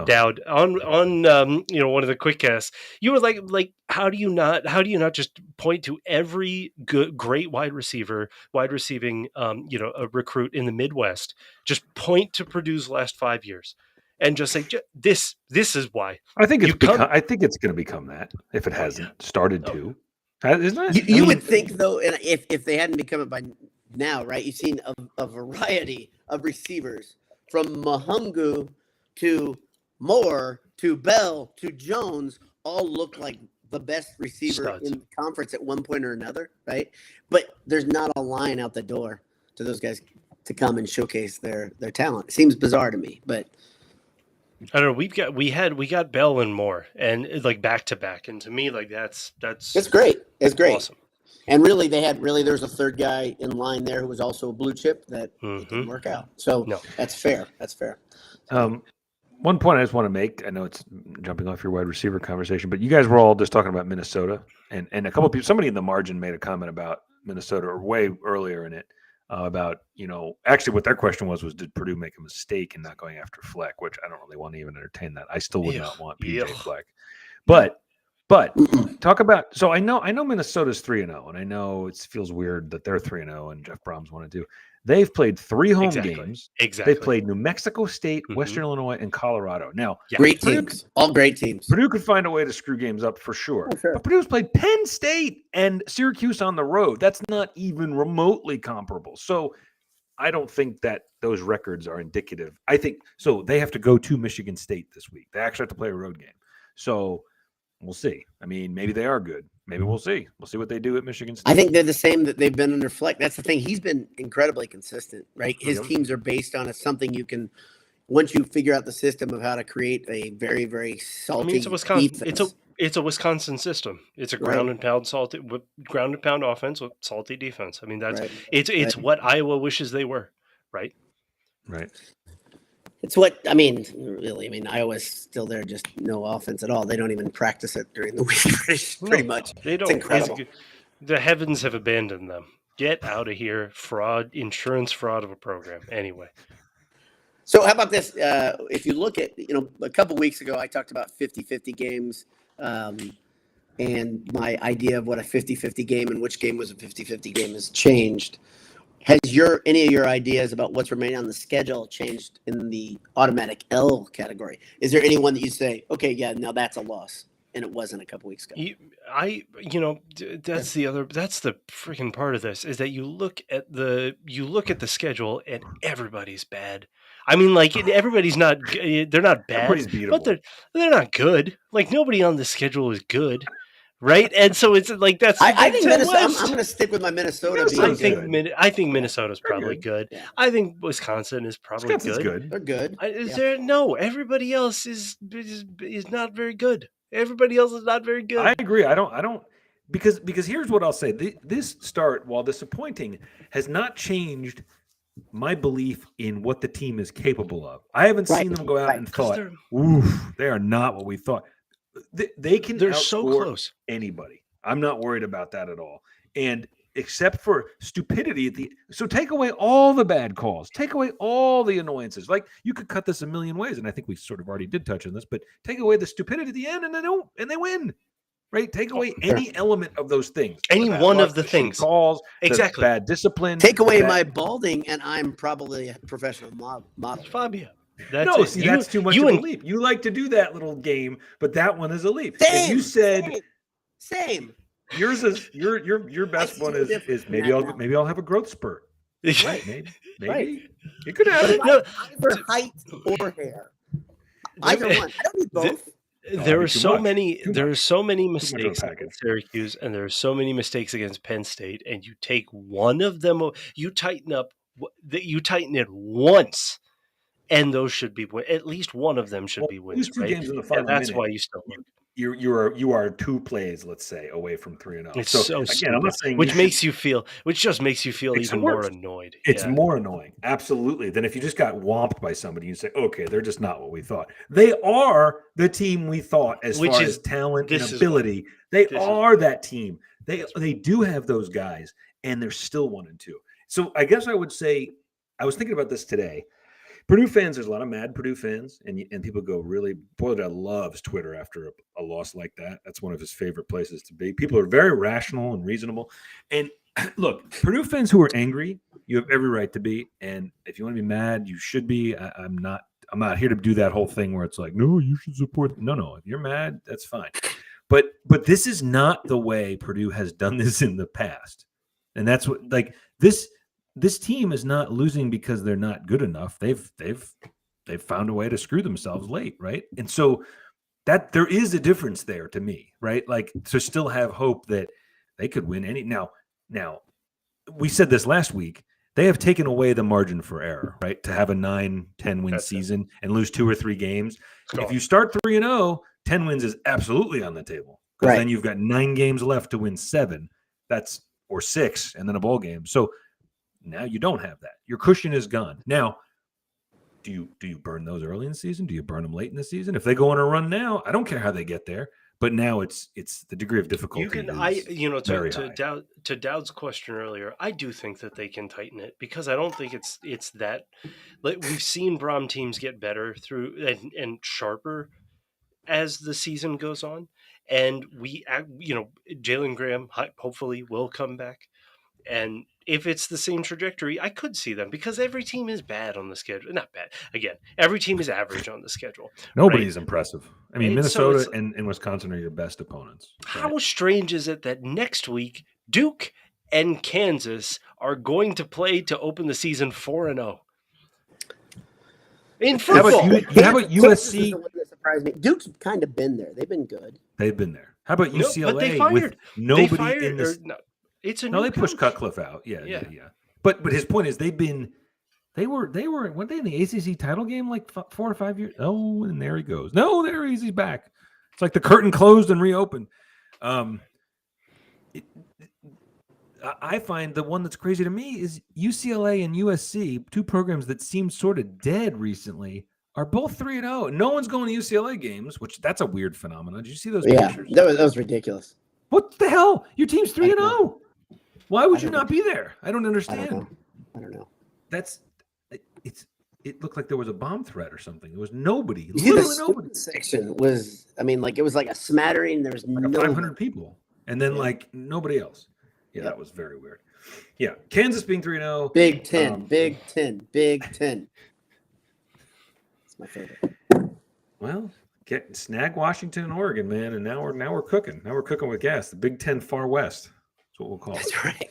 Dowd on one of the quickcasts, you were like, how do you not just point to every great wide receiving a recruit in the Midwest? Just point to Purdue's last 5 years. And just say this is why. I think it's going to become that if it hasn't started to, isn't it? You would think though, and if they hadn't become it by now, right? You've seen a variety of receivers from Mahungu to Moore to Bell to Jones, all look like the best receiver in the conference at one point or another, right? But there's not a line out the door to those guys to come and showcase their talent. It seems bizarre to me, but. I don't know. We got Bell and Moore and like back to back, and to me, like that's great. It's great. Awesome. And really, there's a third guy in line there who was also a blue chip that didn't work out. So that's fair. That's fair. One point I just want to make. I know it's jumping off your wide receiver conversation, but you guys were all just talking about Minnesota, and a couple of people. Somebody in the margin made a comment about Minnesota, or way earlier in it. About actually what their question was did Purdue make a mistake in not going after Fleck, which I don't really want to even entertain that. I still would not want PJ Fleck, but talk about. So I know Minnesota's 3-0, and I know it feels weird that they're 3-0 and Jeff Brom's 1-2. They've played 3 home games. Exactly. They've played New Mexico State, Western Illinois, and Colorado. Now, great teams, all great teams. Purdue could find a way to screw games up for sure. But Purdue's played Penn State and Syracuse on the road. That's not even remotely comparable. So I don't think that those records are indicative. I think so. They have to go to Michigan State this week. They actually have to play a road game. So we'll see. I mean, maybe they are good. Maybe we'll see. We'll see what they do at Michigan State. I think they're the same that they've been under Fleck. That's the thing. He's been incredibly consistent, right? His teams are based on something you can, once you figure out the system of how to create a very, very salty defense. It's a Wisconsin system. It's a ground and pound offense with salty defense. I mean, it's what Iowa wishes they were, right? Right. It's what really. I mean, Iowa's still there, just no offense at all. They don't even practice it during the week, pretty much. They don't. It's incredible. The heavens have abandoned them. Get out of here, insurance fraud of a program. Anyway. So how about this? If you look at, a couple weeks ago, I talked about 50-50 games and my idea of what a 50-50 game and which game was a 50-50 game has changed. Has any of your ideas about what's remaining on the schedule changed in the automatic L category? Is there anyone that you say, okay, yeah, now that's a loss? and it wasn't a couple weeks ago. That's the freaking part of this is that you look at the schedule and everybody's bad. I mean, like everybody's not. They're not bad, Everybody's beatable. but they're not good. Like nobody on the schedule is good, right? And so it's like that's. I think Minnesota. I'm going to stick with my Minnesota. I think Minnesota's probably good. Yeah. I think Wisconsin is probably good. They're good. Everybody else is not very good. Everybody else is not very good. I agree. I don't because here's what I'll say. This start, while disappointing, has not changed my belief in what the team is capable of. I haven't seen them go out and thought, oof, they are not what we thought. They're so close. Anybody. I'm not worried about that at all. And except for stupidity so take away all the bad calls, take away all the annoyances. Like you could cut this a million ways, and I think we sort of already did touch on this, but take away the stupidity at the end and they win. Right? Take away any element of those things. Any one of the things. Calls, exactly. Bad discipline. Take away my balding, and I'm probably a professional model. Fabio. That's too much of a leap. You like to do that little game, but that one is a leap. Same. You said same. Yours is your best one is maybe I'll have a growth spurt. Right? Maybe. Right. It could happen. Either height or hair. Either one. I don't need both. There are so many mistakes against Syracuse, and there are so many mistakes against Penn State, and you take one of them, you tighten it once, and those should be at least one of them should be wins, right? Games in the final that's minute, why you still look. You are 2 plays, let's say, away from 3-0. It's so again, I'm not saying which just makes you feel even more annoyed. It's more annoying, absolutely, than if you just got whomped by somebody. You say, okay, they're just not what we thought. They are the team we thought as far as talent and ability. They are that team. They do have those guys, and they're still 1-2. So I guess I would say, I was thinking about this today. Purdue fans, there's a lot of mad Purdue fans, and people go really, Boylan loves Twitter after a loss like that. That's one of his favorite places to be. People are very rational and reasonable. And look, Purdue fans who are angry, you have every right to be. And if you want to be mad, you should be. I'm not here to do that whole thing where it's like, no, you should support. No, if you're mad, that's fine. But this is not the way Purdue has done this in the past. And that's what, like, this team is not losing because they're not good enough. They've found a way to screw themselves late, right? And so that there is a difference there to me, right? Like to still have hope that they could win any. Now we said this last week. They have taken away the margin for error, right? To have a 9-10 win season and lose 2 or 3 games. If you start 3-0, 10 wins is absolutely on the table. Because then you've got 9 games left to win 7. Or 6, and then a bowl game. So now you don't have that. Your cushion is gone. Now, do you burn those early in the season? Do you burn them late in the season? If they go on a run now, I don't care how they get there. But now it's the degree of difficulty. To Dowd's question earlier, I do think that they can tighten it because I don't think it's that. Like we've seen Brom teams get better through and sharper as the season goes on, and Jalen Graham hopefully will come back. And if it's the same trajectory, I could see them because every team is bad on the schedule. Not bad. Again, every team is average on the schedule. Nobody's impressive. I mean, Minnesota and Wisconsin are your best opponents. Right? How strange is it that next week Duke and Kansas are going to play to open the season 4-0? In football. How about USC? Me. Duke's kind of been there. They've been good. They've been there. How about UCLA but they fired. With nobody in this? They pushed Cutcliffe out. Yeah. But his point is they were weren't they in the ACC title game like 4 or 5 years? Oh, and there he goes. No, there he's back. It's like the curtain closed and reopened. I find the one that's crazy to me is UCLA and USC, 2 programs that seem sort of dead recently, are both 3-0. No one's going to UCLA games, which that's a weird phenomenon. Did you see those pictures? Yeah, that was ridiculous. What the hell? Your team's 3-0. Why would you not be there? I don't understand. I don't know. It looked like there was a bomb threat or something. There was nobody. Literally nobody. Section was, it was like a smattering. There was like 500 people. And then like nobody else. Yeah, that was very weird. Yeah. Kansas being 3-0. Big Ten. It's my favorite. Well, snag Washington and Oregon, man, and now we're cooking. Now we're cooking with gas. The Big Ten Far West. That's what we'll call it. That's right.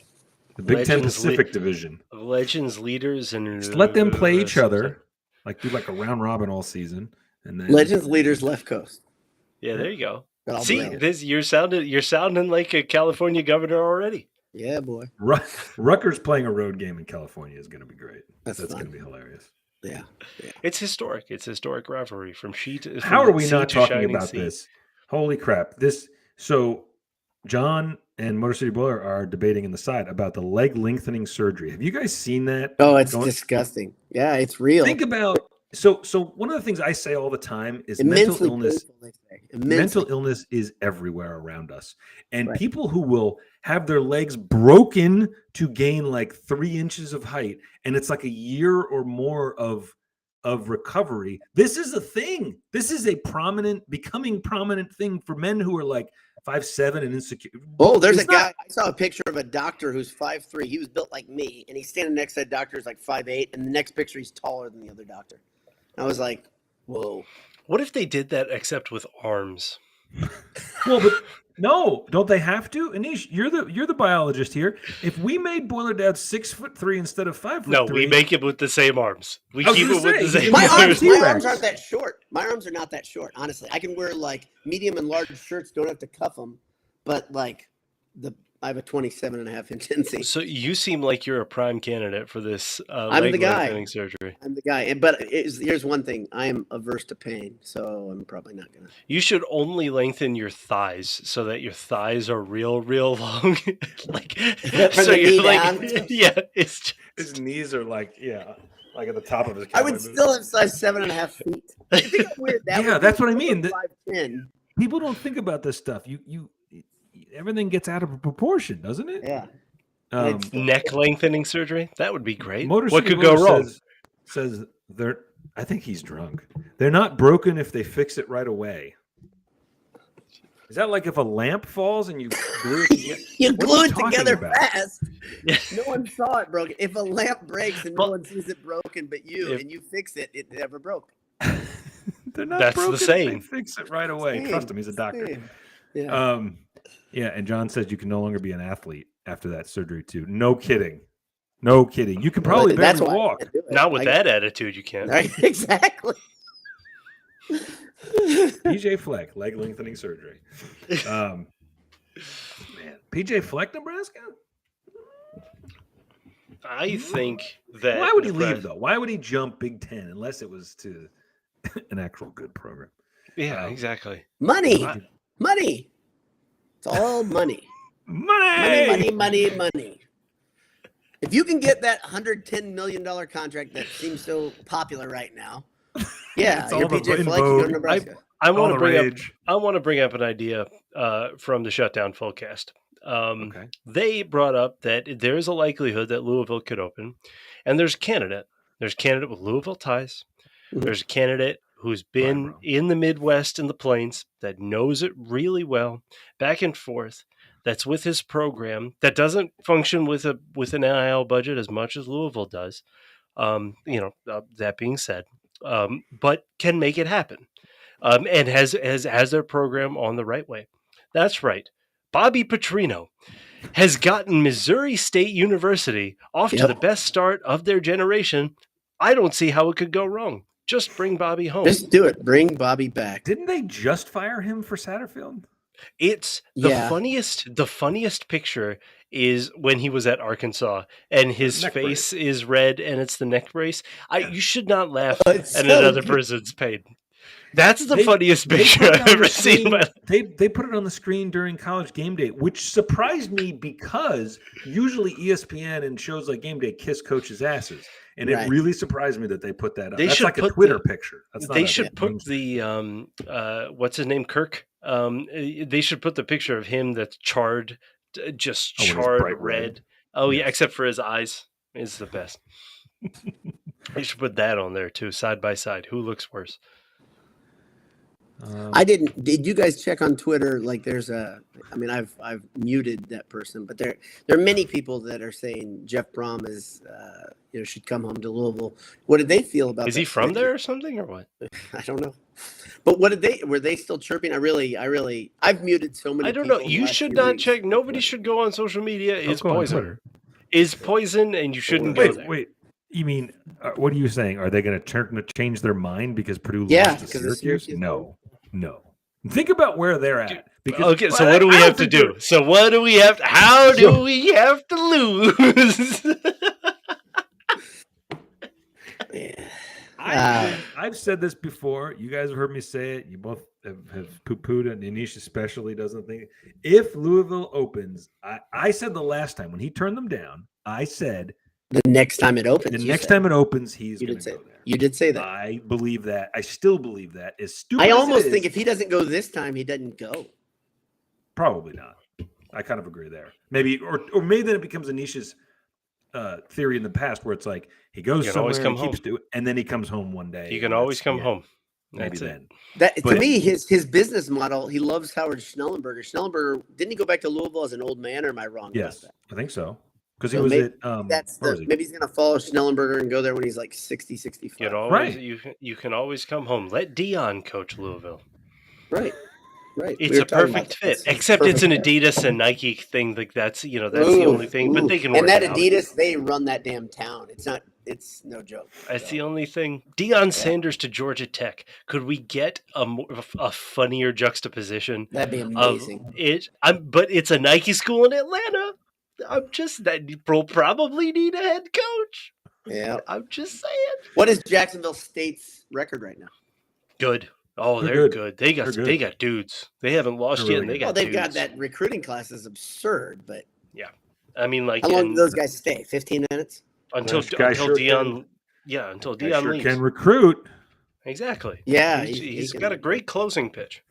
The Big Ten Pacific Division. Legends, leaders, and just let them play each other. Do like a round robin all season, and then Legends, leaders, left coast. Yeah, there you go. See, you're sounding like a California governor already. Yeah, boy. Rutgers playing a road game in California is going to be great. That's going to be hilarious. Yeah. It's historic. It's a historic rivalry from sheet. How are we not talking about this? Holy crap! So John and Motor City Boiler are debating in the side about the leg lengthening surgery. Have you guys seen that? Oh, it's disgusting. Yeah, it's real. Think about so one of the things I say all the time is mental illness. Mental illness is everywhere around us. And people who will have their legs broken to gain like 3 inches of height, and it's like a year or more of recovery. This is a thing. This is becoming prominent thing for men who are like 5'7" and insecure. Oh, there's a guy. I saw a picture of a doctor who's 5'3". He was built like me, and he's standing next to a doctor who's like 5'8", and the next picture he's taller than the other doctor. I was like, whoa. What if they did that except with arms? Well, but no, don't they have to? Anish, you're the biologist here. If we made Boiler Dad 6'3" instead of 5'3", no, we make it with the same arms. We keep it with the same. My arms aren't that short. My arms are not that short. Honestly, I can wear like medium and large shirts. Don't have to cuff them, but like I have a 27.5-inch NC. So you seem like you're a prime candidate for this I'm the guy. Surgery. I'm the guy. But here's one thing. I am averse to pain, so I'm probably not going to. You should only lengthen your thighs so that your thighs are real long. Like, so you're like, yeah, his knees are like at the top of his. I would still have size 7.5 feet. I think I'm weird. That's what I mean. People don't think about this stuff. Everything gets out of proportion, doesn't it? Yeah. Neck lengthening surgery? That would be great. What could go wrong? Says they're. I think he's drunk. They're not broken if they fix it right away. Is that like if a lamp falls and you glue it together? You glue it together fast. No one saw it broken. If a lamp breaks and no one sees it broken but you, and you fix it, it never broke. They're not That's broken. The saying. They fix it right away. Trust him, he's a doctor. Yeah. Yeah, and John says you can no longer be an athlete after that surgery too. No kidding. You can probably barely walk. Not with that attitude, you can't. Right, exactly. PJ Fleck, leg lengthening surgery. Man, PJ Fleck, Nebraska? I think that. Why would he leave though? Why would he jump Big Ten unless it was to an actual good program? Yeah, exactly. Money. It's all money. Money. If you can get that $110 million contract that seems so popular right now, you're PJ Fleck, you go to Nebraska. I want to bring up an idea from the Shutdown Fullcast. They brought up that there is a likelihood that Louisville could open, and there's a candidate. There's a candidate with Louisville ties. There's a candidate who's been in the Midwest and the Plains, that knows it really well, back and forth, that's with his program, that doesn't function with an NIL budget as much as Louisville does. That being said, but can make it happen, and has their program on the right way. That's right. Bobby Petrino has gotten Missouri State University off to the best start of their generation. I don't see how it could go wrong. Just bring Bobby home. Just do it. Bring Bobby back. Didn't they just fire him for Satterfield? It's the funniest. The funniest picture is when he was at Arkansas and his face is red and it's the neck brace. You should not laugh at another person's pain. That's the funniest picture I've ever seen. They put it on the screen during College Game Day, which surprised me because usually ESPN and shows like Game Day kiss coaches' asses. And it really surprised me that they put that up. That's like a Twitter picture. They should put the what's his name, Kirk. They should put the picture of him that's charred, charred red. Oh yeah, except for his eyes. It's the best. They should put that on there too, side by side. Who looks worse? I didn't. Did you guys check on Twitter? Like, there's I've muted that person, but there are many people that are saying Jeff Brom is, should come home to Louisville. What did they feel about? Is he from there or something, or what? I don't know. But were they still chirping? I've muted so many. I don't know. You should not check. Nobody should go on social media. It's poison. Is poison, and you shouldn't go there. Wait. You mean, what are you saying? Are they going to change their mind because Purdue lost to Syracuse? No. Think about where they're at. Okay, so what do we have to do? How do we have to lose? I've said this before. You guys have heard me say it. You both have poo-pooed it. Anish especially doesn't think. If Louisville opens, I said the last time when he turned them down, I said, the next time it opens. He's going to go there. You did say that. I believe that. I still believe that. As stupid I almost think if he doesn't go this time, he doesn't go. Probably not. I kind of agree there. Maybe, or maybe then it becomes Anish's theory in the past where it's like he goes somewhere and keeps doing, and then he comes home one day. He can always come home. Maybe then. To me, his business model. He loves Howard Schnellenberger. Schnellenberger, didn't he go back to Louisville as an old man, or am I wrong? Yes, I think so. Because he was maybe he's going to follow Schnellenberger and go there when he's like 60, 65. You can always come home. Let Dion coach Louisville. Right. It's a perfect fit, except it's an Adidas and Nike thing. Like that's the only thing. But they can work. And that Adidas, they run that damn town. It's no joke. That's the only thing. Deion Sanders to Georgia Tech. Could we get a funnier juxtaposition? That'd be amazing. But it's a Nike school in Atlanta. That will probably need a head coach. Yeah. I'm just saying. What is Jacksonville State's record right now? Good. Oh, they're good. They got dudes. They haven't lost yet, and they got they've dudes. got that recruiting class is absurd, but yeah. I mean, like, how long do those guys stay? 15 minutes? Until Dion leaves. Can recruit. Exactly. Yeah. He's got a great closing pitch.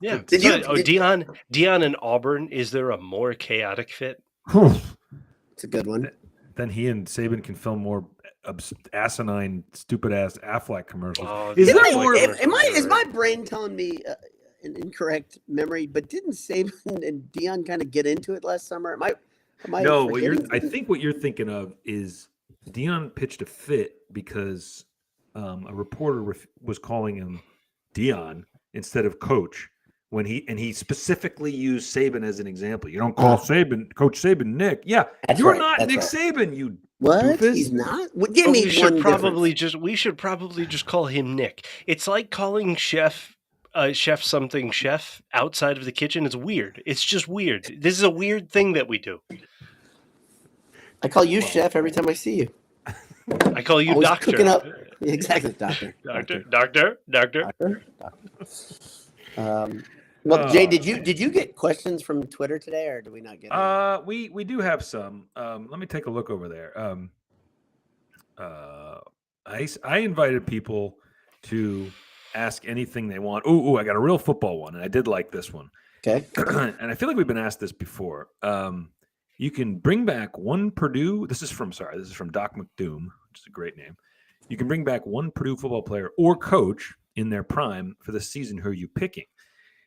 Yeah. Dion and Auburn, is there a more chaotic fit? It's a good one. Then he and Saban can film more asinine, stupid-ass Affleck commercials. Is my brain telling me an incorrect memory? But didn't Saban and Dion kind of get into it last summer? I think what you're thinking of is Dion pitched a fit because a reporter was calling him Dion instead of coach he specifically used Saban as an example. You don't call Coach Saban Nick. Yeah, you're not Nick Saban. You what? Doofus. He's not. Give me one difference. We should probably just call him Nick. It's like calling chef something chef outside of the kitchen. It's weird. It's just weird. This is a weird thing that we do. I call you chef every time I see you. I call you doctor. Cooking up. Exactly, doctor. Doctor. Jay, did you get questions from Twitter today, or do we not get them? We do have some. Let me take a look over there. I invited people to ask anything they want. Ooh, I got a real football one, and I did like this one. Okay. And I feel like we've been asked this before. You can bring back one Purdue. This is from Doc McDoom, which is a great name. You can bring back one Purdue football player or coach in their prime for the season. Who are you picking?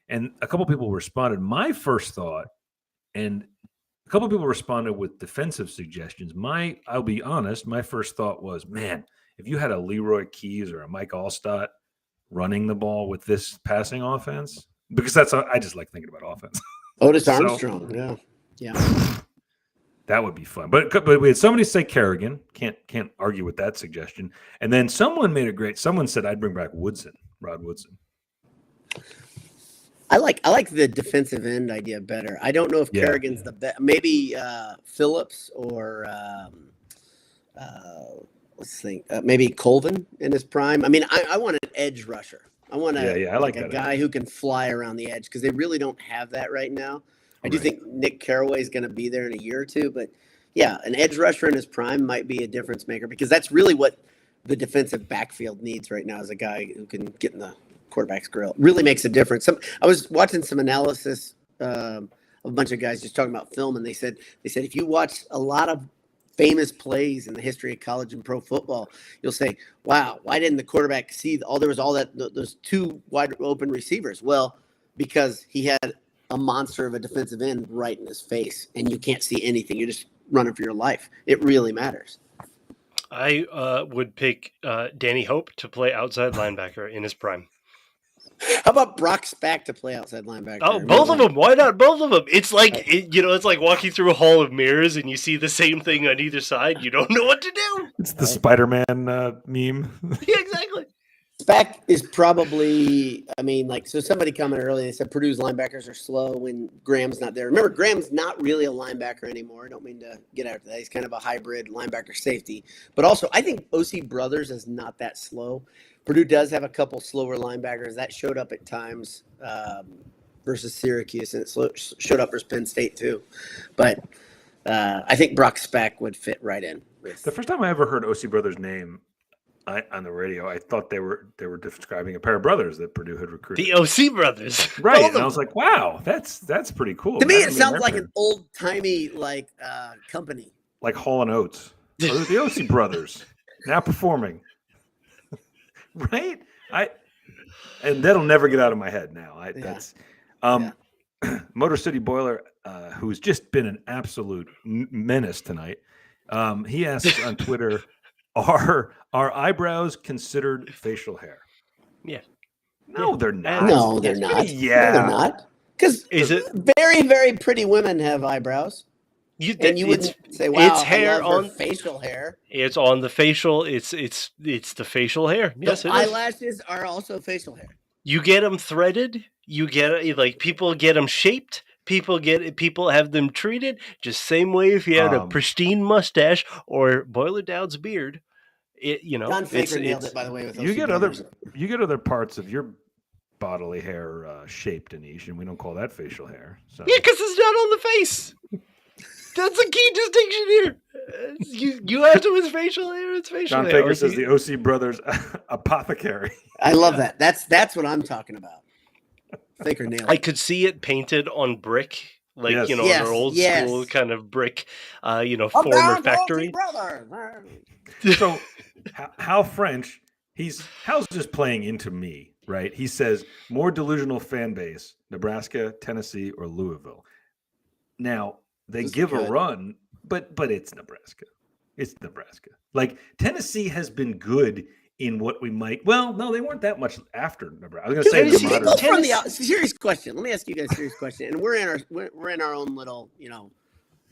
And a couple people responded. My first thought, and a couple people responded with defensive suggestions. I'll be honest, my first thought was, man, if you had a Leroy Keys or a Mike Allstott running the ball with this passing offense, because I just like thinking about offense. Otis Armstrong, yeah. That would be fun. But we had somebody say Kerrigan. Can't argue with that suggestion. And then someone said I'd bring back Rod Woodson. I like the defensive end idea better. I don't know if Kerrigan's the best. Maybe Phillips or let's think. Maybe Colvin in his prime. I mean, I want an edge rusher. I want I like a guy who can fly around the edge because they really don't have that right now. I do think Nick Carraway is going to be there in a year or two, but yeah, an edge rusher in his prime might be a difference maker because that's really what the defensive backfield needs right now is a guy who can get in the quarterback's grill. Really makes a difference. I was watching some analysis of a bunch of guys just talking about film, and they said if you watch a lot of famous plays in the history of college and pro football, you'll say, wow, why didn't the quarterback see those two wide open receivers? Well, because he had a monster of a defensive end right in his face, and you can't see anything. You're just running for your life. It really matters. I would pick Danny Hope to play outside linebacker in his prime. How about Brock Spack to play outside linebacker? Oh, both of them. Why not both of them? It's like it's like walking through a hall of mirrors and you see the same thing on either side. You don't know what to do. It's the Spider-Man meme. Yeah, exactly. Spack is probably, so somebody commented earlier, they said Purdue's linebackers are slow when Graham's not there. Remember, Graham's not really a linebacker anymore. I don't mean to get out of that. He's kind of a hybrid linebacker safety. But also, I think O.C. Brothers is not that slow. Purdue does have a couple slower linebackers. That showed up at times versus Syracuse, and it showed up versus Penn State too. But I think Brock Spack would fit right in. The first time I ever heard O.C. Brothers' name on the radio, I thought they were describing a pair of brothers that Purdue had recruited. The O.C. brothers, right? And I was like, "Wow, that's pretty cool." To me, it sounds like an old timey company, like Hall & Oates. The O.C. brothers now performing, right? And that'll never get out of my head now. That's Motor City Boiler, who's just been an absolute menace tonight. He asks on Twitter, Are eyebrows considered facial hair? Yeah. No, they're not. No, they're not. Yeah. No, they're not. Because very, very pretty women have eyebrows. You wouldn't say, wow, it's hair on facial hair. It's on the facial. It's the facial hair. Yes, the eyelashes are also facial hair. You get them threaded. You get people get them shaped. People have them treated just same way if you had a pristine mustache or Boiler Dowd's beard. John Faker nailed it, by the way. With you get other parts of your bodily hair shaped, Anish, and we don't call that facial hair. So. Yeah, because it's not on the face. That's a key distinction here. You have to with facial hair. It's facial hair. John Faker says the O.C. Brothers apothecary. I love that. That's what I'm talking about. Faker nailed it. I could see it painted on brick. Like, on our old school kind of brick, former factory. So, Hal French, Hal's just playing into me, right? He says, more delusional fan base, Nebraska, Tennessee, or Louisville. Now, they give a run, but it's Nebraska. It's Nebraska. Like, Tennessee has been good in what we might. Well, no, they weren't that much after Nebraska. I was going to say serious question. Let me ask you guys a serious question. And we're in our own little,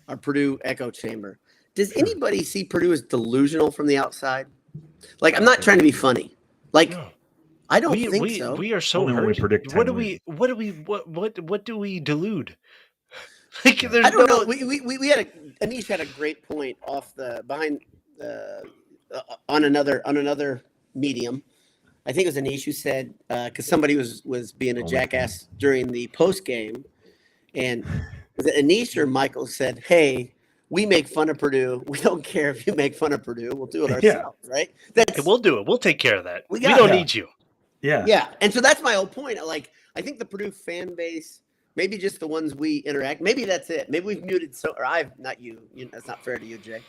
our Purdue echo chamber. Does anybody see Purdue as delusional from the outside? Like, I'm not trying to be funny. Like, no. I don't think so. We are so hurt. What do we delude? Like, I don't know. We had Anish had a great point on another medium. I think it was Anish who said, because somebody was being a jackass during the post game, and was it Anish or Michael said, "Hey, we make fun of Purdue. We don't care if you make fun of Purdue. We'll do it ourselves, right? We'll do it. We'll take care of that. We don't need you." Yeah. And so that's my whole point. Like, I think the Purdue fan base, maybe just the ones we interact, maybe that's it. Maybe we've muted not you. That's not fair to you, Jay.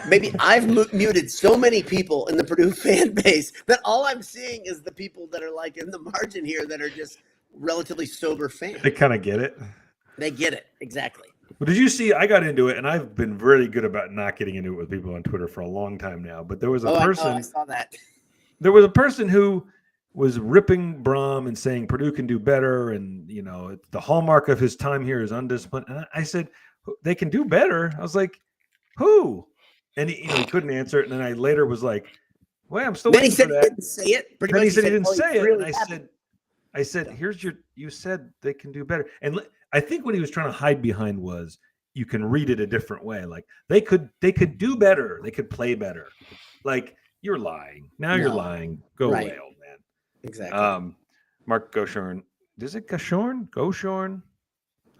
Maybe I've muted so many people in the Purdue fan base that all I'm seeing is the people that are like in the margin here that are just relatively sober fans. They kind of get it. They get it. Exactly. Well, did you see, I got into it, and I've been really good about not getting into it with people on Twitter for a long time now, but there was a person. I saw that. There was a person who was ripping Brom and saying Purdue can do better, and the hallmark of his time here is undisciplined. And I said they can do better. I was like, who? And he couldn't answer it. And then I later was like, "Well, I'm still waiting for that." He didn't say it. Then he said he didn't say it. Really, and I said, you said they can do better. And I think what he was trying to hide behind was you can read it a different way. Like they could do better. They could play better. Like, you're lying. Now you're lying. Go away, old man. Exactly. Mark Goshorn. Is it Goshorn? Goshorn?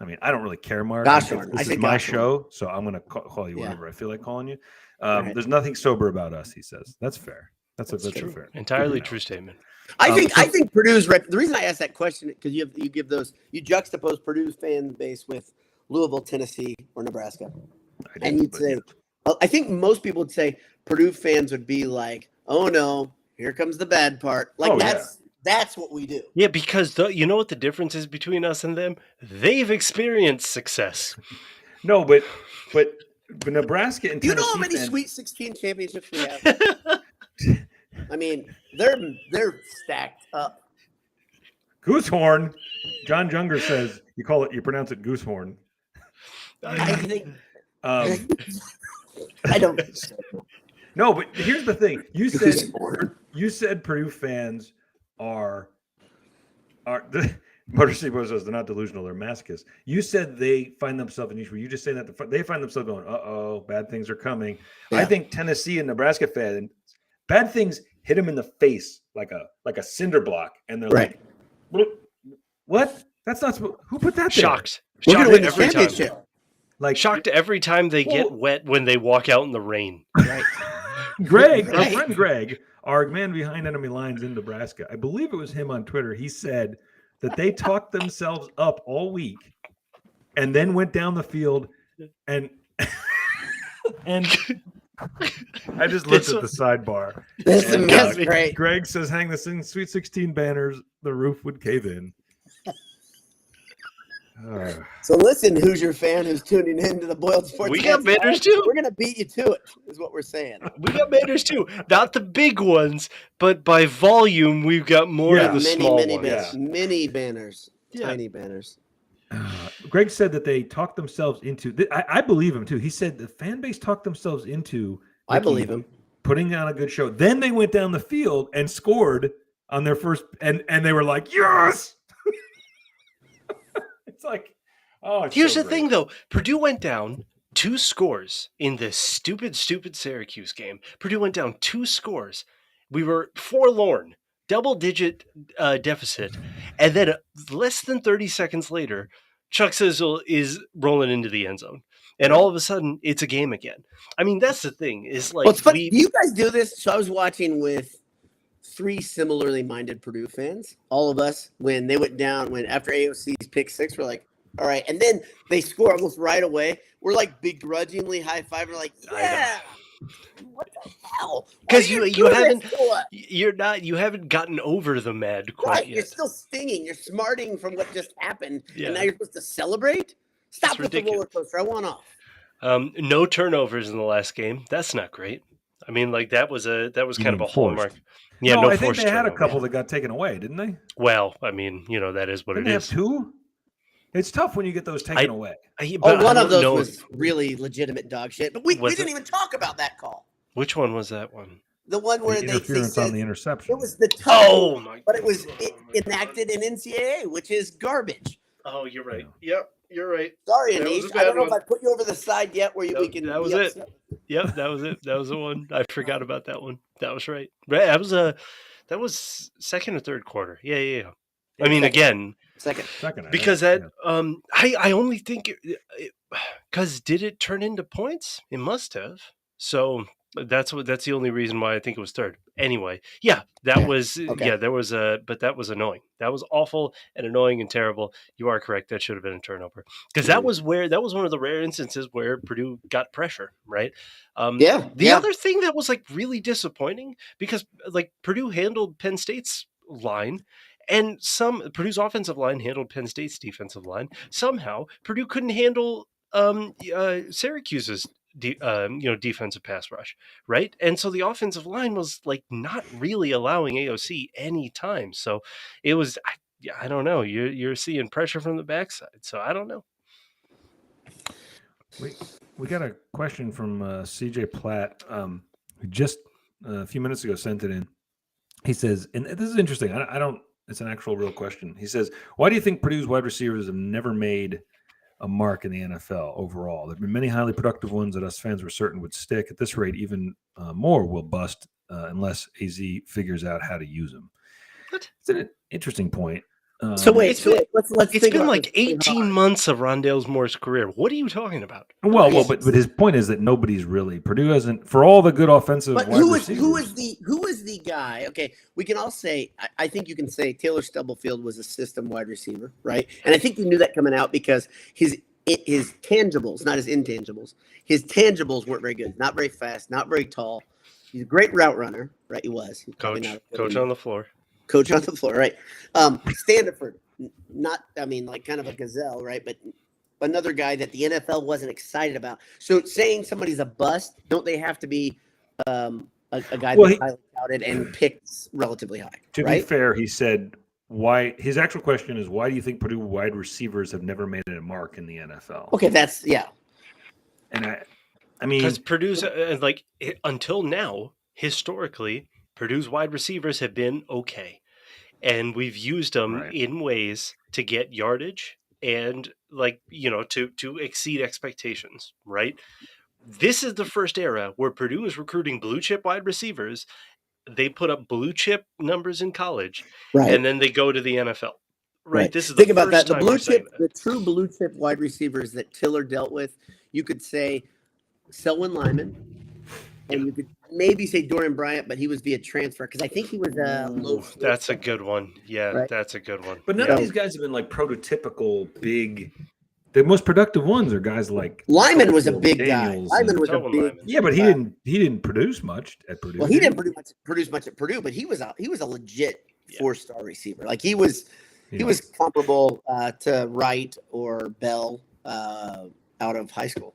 I mean, I don't really care, Mark. Goshorn. This is my show, so I'm going to call you whatever I feel like calling you. There's nothing sober about us, he says. That's fair. That's true. Fair. Entirely true statement. I think Purdue's the reason I asked that question, because you juxtapose Purdue's fan base with Louisville, Tennessee, or Nebraska, and you'd say I think most people would say Purdue fans would be like, "Oh no, here comes the bad part." Like that's what we do. Yeah, because you know what the difference is between us and them? They've experienced success. No, but Nebraska and Tennessee. You know how many Sweet 16 championships we have? I mean, they're stacked up. Goosehorn. John Junger says you pronounce it Goosehorn. I think. I don't. No, but here's the thing. You said Purdue fans are Motor City Boy says they're not delusional, they're masochists. You said they find themselves in each. Were you just saying that they find themselves going, "Uh-oh, bad things are coming"? Yeah. I think Tennessee and Nebraska fans, bad things hit them in the face like a cinder block, and they're like, "What? That's not who put that there?" Shocked every time. Like shocked every time they get wet when they walk out in the rain. Right. Our friend Greg, our man behind enemy lines in Nebraska, I believe it was him on Twitter. He said that they talked themselves up all week and then went down the field and I just looked at the sidebar. That's great. Greg says, hang the Sweet 16 banners, the roof would cave in. So listen, Hoosier fan who's tuning into the Boiled Sports. We got banners too. We're gonna beat you to it, is what we're saying. We got banners too, not the big ones, but by volume, we've got more of the small ones. Banners, mini banners, tiny banners. Greg said that they talked themselves into. I believe him too. He said the fan base talked themselves into. I believe him. Putting on a good show. Then they went down the field and scored on their first, and they were like, yes. It's like, here's the thing, though. Purdue went down 2 scores in this stupid Syracuse game. Purdue went down 2 scores. We were forlorn, double-digit deficit, and then less than 30 seconds later, Chuck Sizzle is rolling into the end zone, and all of a sudden, it's a game again. I mean, that's the thing. Is like, it's funny. Do you guys do this? So I was watching with 3 similarly minded Purdue fans, all of us, when they went down, after AOC's pick 6, we're like, all right. And then they score almost right away. We're like begrudgingly high-fiving. We're like, yeah. What the hell? Because you haven't gotten over the mad quite yet. You're still stinging. You're smarting from what just happened. Yeah. And now you're supposed to celebrate? Stop with the roller coaster. I want off. No turnovers in the last game. That's not great. I mean, like that was kind of a hallmark. Yeah, no, I think they had a couple that got taken away, didn't they? Well, I mean, that is what it is. They have 2? It's tough when you get those taken away. One of those was really legitimate dog shit. But we didn't even talk about that call. Which one was that one? The one where they said on the interception. It was the toe, but it was enacted in NCAA, which is garbage. Oh, you're right. Yep, you're right. Sorry, Anish. I don't know if I put you over the side yet where we can. That was it. Yep, that was it. That was the one. I forgot about that one. That was right. That was second or third quarter. Yeah. I mean, again, second, because that. I only think because did it turn into points? It must have. So that's the only reason why I think it was third. Anyway, that was there was but that was annoying. That was awful and annoying and terrible. You are correct. That should have been a turnover because that was one of the rare instances where Purdue got pressure, right? The other thing that was like really disappointing because like Purdue handled Penn State's line. And Purdue's offensive line handled Penn State's defensive line. Somehow, Purdue couldn't handle Syracuse's defensive pass rush, right? And so the offensive line was like not really allowing AOC any time. So it was, I don't know. You're seeing pressure from the backside. So I don't know. We got a question from CJ Platt, who just a few minutes ago sent it in. He says, and this is interesting. I don't. It's an actual real question. He says, why do you think Purdue's wide receivers have never made a mark in the NFL overall? There have been many highly productive ones that us fans were certain would stick. At this rate, even more will bust unless AZ figures out how to use them. What? It's an interesting point. Let's it's been like 18 months of Rondale Moore's career. What are you talking about? Well, but his point is that nobody's really Purdue hasn't for all the good offensive. But who is the guy? Okay, we can all say. I think you can say Taylor Stubblefield was a system wide receiver, right? And I think we knew that coming out because his his tangibles, not his intangibles. His tangibles weren't very good. Not very fast. Not very tall. He's a great route runner, right? He was. He's coach on the floor. Coach on the floor, right? Standiford, like kind of a gazelle, right? But another guy that the NFL wasn't excited about. So saying somebody's a bust, don't they have to be a guy that's highly touted and picked relatively high? To be fair, he said why. His actual question is, why do you think Purdue wide receivers have never made a mark in the NFL? Okay, that's And I mean, because Purdue's until now, historically, Purdue's wide receivers have been okay. And we've used them in ways to get yardage and to exceed expectations, right? This is the first era where Purdue is recruiting blue chip wide receivers. They put up blue chip numbers in college, and then they go to the NFL. Right. This is the about first that. The time blue chip, the true blue chip wide receivers that Tiller dealt with, you could say Selwyn Lyman, and you could maybe say Dorian Bryant, but he was via transfer because I think he was low. That's a good one. Yeah, that's a good one. But none of these guys have been like prototypical big. The most productive ones are guys like Lyman was a big guy. Lyman was a big. Yeah, but he didn't produce much at Purdue. Well, he didn't produce much at Purdue, but he was a legit 4-star receiver. Like he was comparable to Wright or Bell out of high school.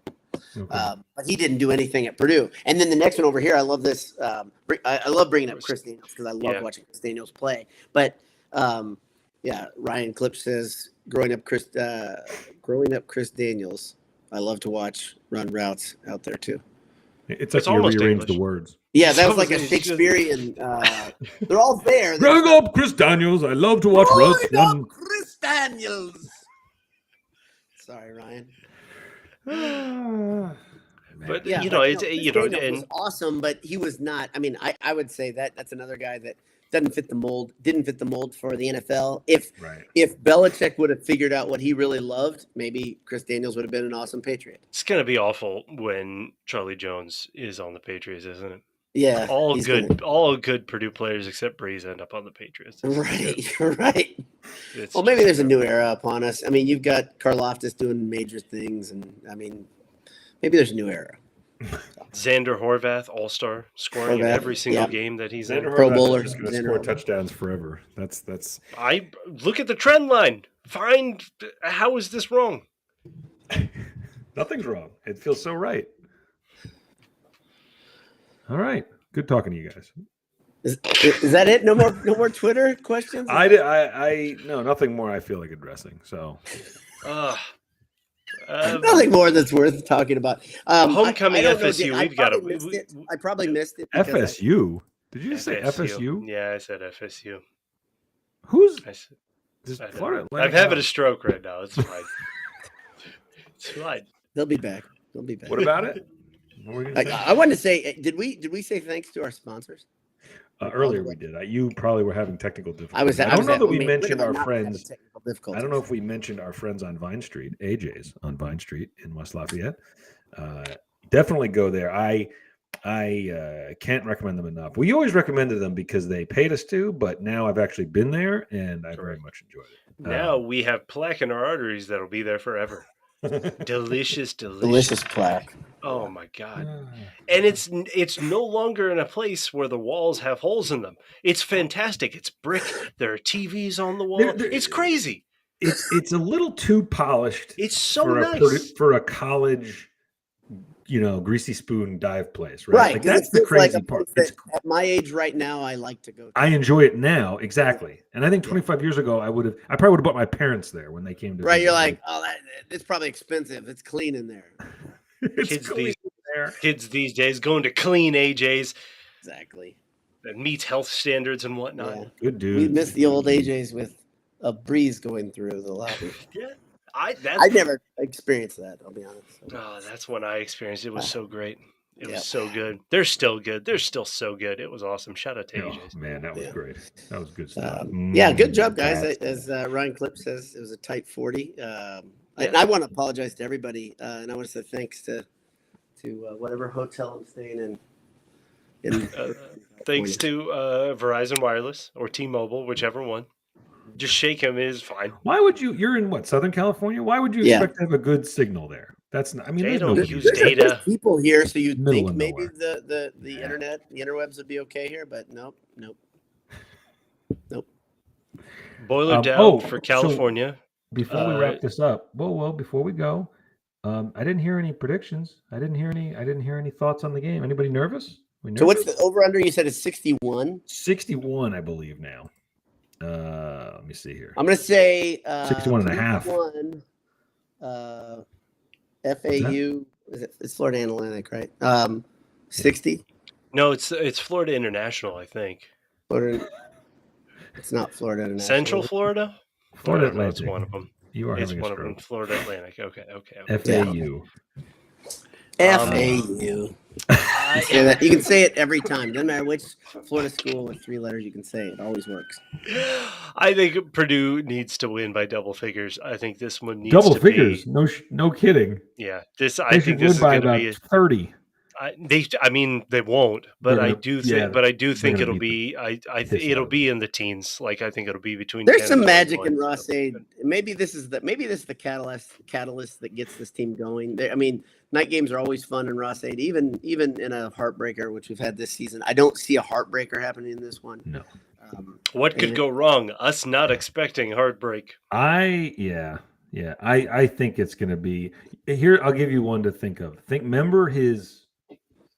Okay. But he didn't do anything at Purdue. And then the next one over here, I love this. I love bringing up Chris Daniels because I love watching Chris Daniels play. But Ryan Clip says, growing up Chris Daniels, I love to watch run routes out there too. It's like you rearrange the words. Yeah, that was like a Shakespearean. They're all there. Growing up Chris Daniels, I love to watch routes run. Chris Daniels. Sorry, Ryan. But and was awesome, but he was not. I mean, I would say that's another guy that didn't fit the mold for the NFL. If Belichick would have figured out what he really loved, maybe Chris Daniels would have been an awesome Patriot. It's gonna be awful when Charlie Jones is on the Patriots, isn't it? Yeah, all good Purdue players except Breeze end up on the Patriots. Right. Well, maybe there's a new era upon us. I mean, you've got Karlaftis doing major things, and I mean, maybe there's a new era. Xander Horvath, all-star, scoring in every single game that he's in. Pro Bowler, just going to score touchdowns forever. That's. I look at the trend line. Find how is this wrong? Nothing's wrong. It feels so right. All right, good talking to you guys. Is that it? No more Twitter questions? No, nothing more. I feel like addressing. So. Nothing more that's worth talking about. Homecoming FSU. I probably missed it. FSU? Did you just say FSU? Yeah, I said FSU. Who's? Florida? I'm having a stroke right now. It's fine. It's fine. They'll be back. What about it? I wanted to say, did we say thanks to our sponsors? Earlier we did. You probably were having technical difficulties. I don't know that we mentioned our friends. I don't know if we mentioned our friends on Vine Street, AJ's on Vine Street in West Lafayette. Definitely go there. I can't recommend them enough. We always recommended them because they paid us to, but now I've actually been there and I very much enjoyed it. Now we have plaque in our arteries that'll be there forever. Delicious plaque. Oh my God. And it's no longer in a place where the walls have holes in them. It's fantastic. It's brick. There are TVs on the wall. It's crazy. It's a little too polished. It's so nice for a college, greasy spoon dive place, right? Like that's the crazy part. At my age right now, I like to go. I enjoy it now, exactly. And I think 25 years ago, I probably would have bought my parents there when they came to. Right, you're like, it's probably expensive. It's clean in there. Kids these days going to clean AJ's. Exactly. That meets health standards and whatnot. Yeah. Good dude. We miss the old AJ's with a breeze going through the lobby. Yeah. I never experienced that, I'll be honest. Oh, that's when I experienced it. It was so great. It was so good. They're still good. They're still so good. It was awesome. Shout out to AJ's. Man, that was great. That was good stuff. Good job, guys. As Ryan Clip says, it was a tight 40. And I want to apologize to everybody, and I want to say thanks to whatever hotel I'm staying in. Thanks to Verizon Wireless or T-Mobile, whichever one. Just shake him is fine. Why would you? You're in what, Southern California? Why would you expect to have a good signal there? That's not. I mean, They there's don't no use data. There's people here, so you'd Middle think of maybe nowhere. the internet, the interwebs would be okay here, but nope. Boiler down for California. So before we wrap this up, before we go, I didn't hear any predictions. I didn't hear any thoughts on the game. Anybody nervous? So what's the over under? You said is 61. 61, I believe now. Let me see here. I'm going to say 61 and a half. FAU. It's Florida Atlantic, right? 60. No, it's Florida International, I think. Florida. It's not Florida International. Central Florida. Florida Atlantic. It's one of them. You are it's having one a stroke. of them. Florida Atlantic. Okay. FAU. FAU. You can say it every time. Doesn't matter which Florida school with 3 letters you can say. It always works. I think Purdue needs to win by double figures. I think this one needs double to figures. Be, no kidding. Yeah, I think this is going to be 30. They won't, but I do think it'll be. It'll be in the teens. Like I think it'll be between. There's 10 some and magic 21. in Ross-Ade. Maybe this is the catalyst that gets this team going. I mean, night games are always fun in Ross-Ade, even in a heartbreaker, which we've had this season. I don't see a heartbreaker happening in this one. No. What could go wrong? Us not expecting heartbreak. I think it's going to be here. I'll give you one to think of. Remember his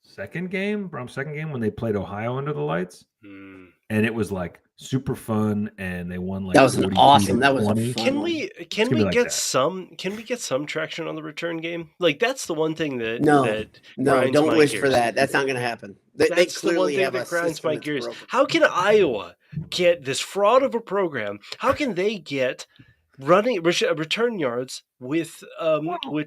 second game when they played Ohio under the lights, and it was like super fun, and they won like that was an awesome. That was a fun Can one. we get some traction on the return game? Like that's the one thing that no, don't wish gears. for that. That's not going to happen. They clearly the one thing have that a grinds my system gears. that's broken. How can Iowa get this fraud of a program? How can they get running return yards with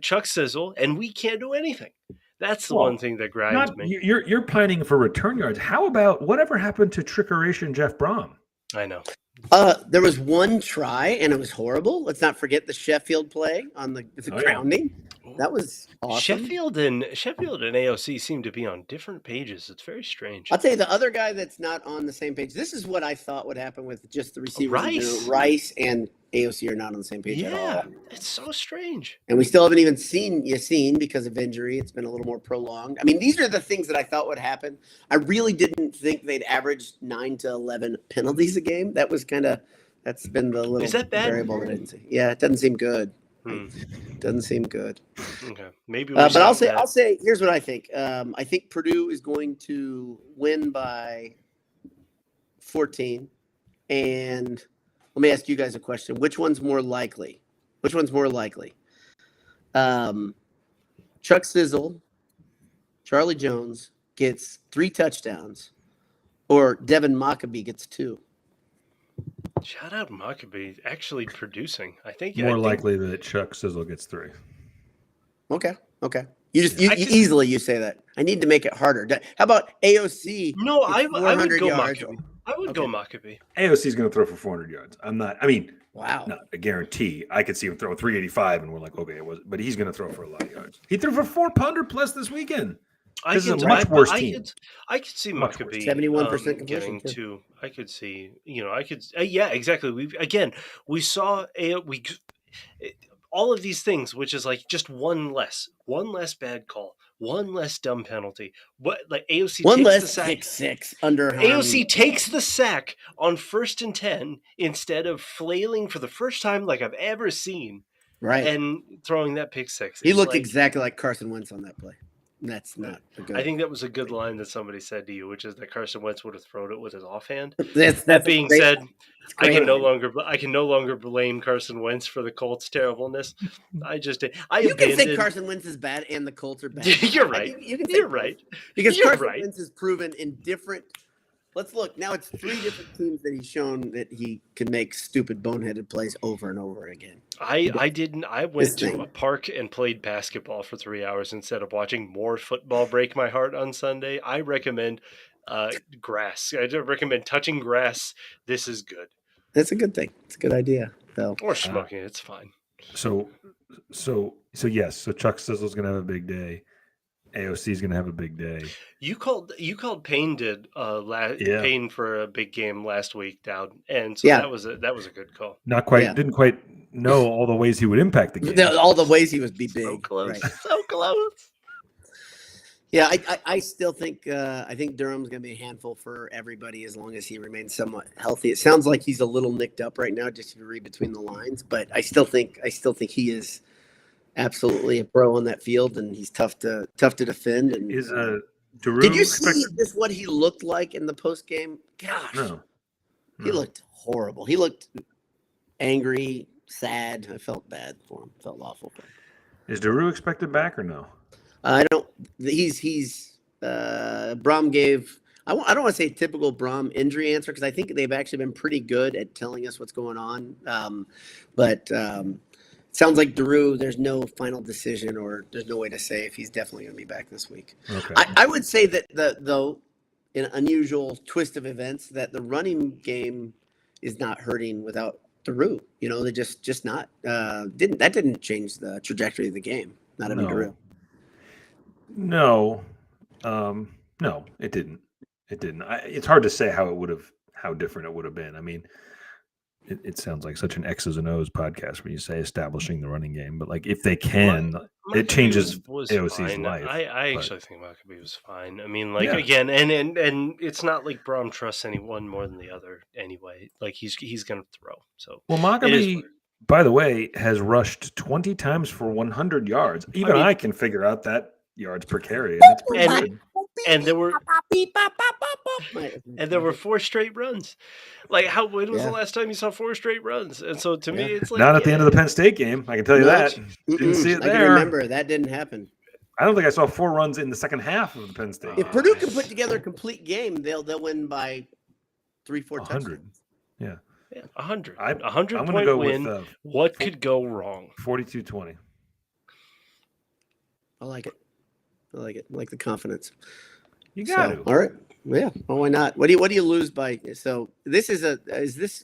Chuck Sizzle, and we can't do anything? That's the one thing that grinds me. You're pining for return yards. How about whatever happened to Trickeration Jeff Brom? I know. There was one try, and it was horrible. Let's not forget the Sheffield play on the grounding. Yeah. That was awesome. Sheffield and AOC seem to be on different pages. It's very strange. I'll tell you the other guy that's not on the same page. This is what I thought would happen with just the receivers. Rice and AOC are not on the same page at all. It's so strange. And we still haven't even seen Yassine because of injury. It's been a little more prolonged. I mean, these are the things that I thought would happen. I really didn't think they'd average 9 to 11 penalties a game. That's been the little variable that I didn't see. Yeah, it doesn't seem good. Doesn't seem good. Okay, maybe. But I'll say. Here's what I think. I think Purdue is going to win by 14. And let me ask you guys a question. Which one's more likely? Chuck Sizzle, Charlie Jones gets 3 touchdowns, or Devin Mockabee gets 2. Shout out Mockabee actually producing. I think likely that Chuck Sizzle gets 3. Okay. You easily say that. I need to make it harder. How about AOC? No, I would go Mockabee. I would go Mockabee. AOC is going to throw for 400 yards. Wow. Not a guarantee. I could see him throw 385, and we're like, okay, but he's going to throw for a lot of yards. He threw for 400 plus this weekend. This is a much worse team. I could see Mockabee 71% completion. Too. I could see. Yeah, exactly. We saw all of these things, which is like just one less bad call, one less dumb penalty. What like AOC one takes less the sack. Pick 6 under AOC takes the sack on 1st and 10 instead of flailing for the first time like I've ever seen. Right. And throwing that pick 6. He looked exactly like Carson Wentz on that play. That's not a good. I think that was a good line that somebody said to you, which is that Carson Wentz would have thrown it with his offhand. That being said, I can no longer blame Carson Wentz for the Colts' terribleness. You can say Carson Wentz is bad and the Colts are bad. You're right. You're right. Because Carson Wentz is proven in different. Let's look. Now it's 3 different teams that he's shown that he can make stupid, boneheaded plays over and over again. I went to a park and played basketball for 3 hours instead of watching more football break my heart on Sunday. I recommend grass. I recommend touching grass. This is good. That's a good thing. It's a good idea. So. Or smoking. It's fine. So yes. So Chuck Sizzle's going to have a big day. AOC is going to have a big day. You called Payne Payne for a big game last week, Dowd, and so that was a good call. Not quite, didn't quite know all the ways he would impact the game. All the ways he would be big. So close, right. so close. Yeah, I still think I think Durham's going to be a handful for everybody as long as he remains somewhat healthy. It sounds like he's a little nicked up right now, just to read between the lines. But I still think he is absolutely a pro on that field, and he's tough to defend. And is Drew did you see just what he looked like in the post game? Gosh, no. He looked horrible. He looked angry, sad. I felt bad for him. Felt awful for him. Is Drew expected back or no? I don't. He's Brom gave. I don't want to say typical Brom injury answer because I think they've actually been pretty good at telling us what's going on. But it sounds like Drew. There's no final decision or there's no way to say if he's definitely going to be back this week. Okay. I would say that though, in an unusual twist of events, that the running game is not hurting without Drew. You know, they just not didn't change the trajectory of the game. Not having Drew. No, no, it didn't. It didn't. It's hard to say how different it would have been. I mean, it sounds like such an X's and O's podcast when you say establishing the running game, but like if they can, it changes AOC's fine. life. I actually think Maccabee was fine. I mean, like again, and it's not like Brom trusts anyone more than the other anyway. Like he's going to throw. So Maccabee, by the way, has rushed 20 times for 100 yards. Even I can figure out that yards per carry, and it's pretty good. And there were 4 straight runs. Like when was the last time you saw 4 straight runs? And so to me, it's like not at the end of the Penn State game. I can tell you that. Didn't see it there. I can remember that didn't happen. I don't think I saw 4 runs in the second half of the Penn State. If Purdue can put together a complete game, they'll win by 3-4 touchdowns. Yeah, 100. I'm 100 going to go win. with what could go wrong? 42-20. I like it. I like the confidence. You got to. All right. Yeah. Well, why not? What do you lose by? So this is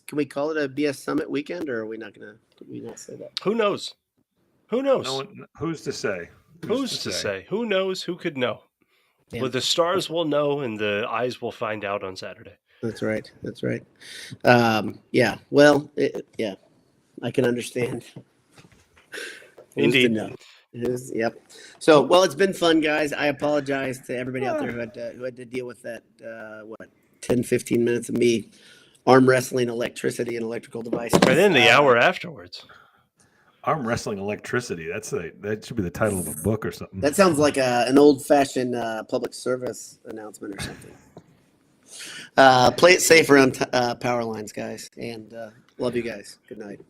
can we call it a BS Summit weekend or are we not going to, did we not say that? Who knows? Who knows? No one, who's to say? Who's to say? Who knows? Who could know? Yeah. Well, the stars will know and the eyes will find out on Saturday. That's right. Yeah. Well, I can understand. Indeed. It is, yep. So, well, it's been fun, guys. I apologize to everybody out there who had to deal with that, 10, 15 minutes of me arm wrestling electricity and electrical devices. And then the hour afterwards. Arm wrestling electricity. That should be the title of a book or something. That sounds like an old-fashioned public service announcement or something. Play it safe around power lines, guys. And love you guys. Good night.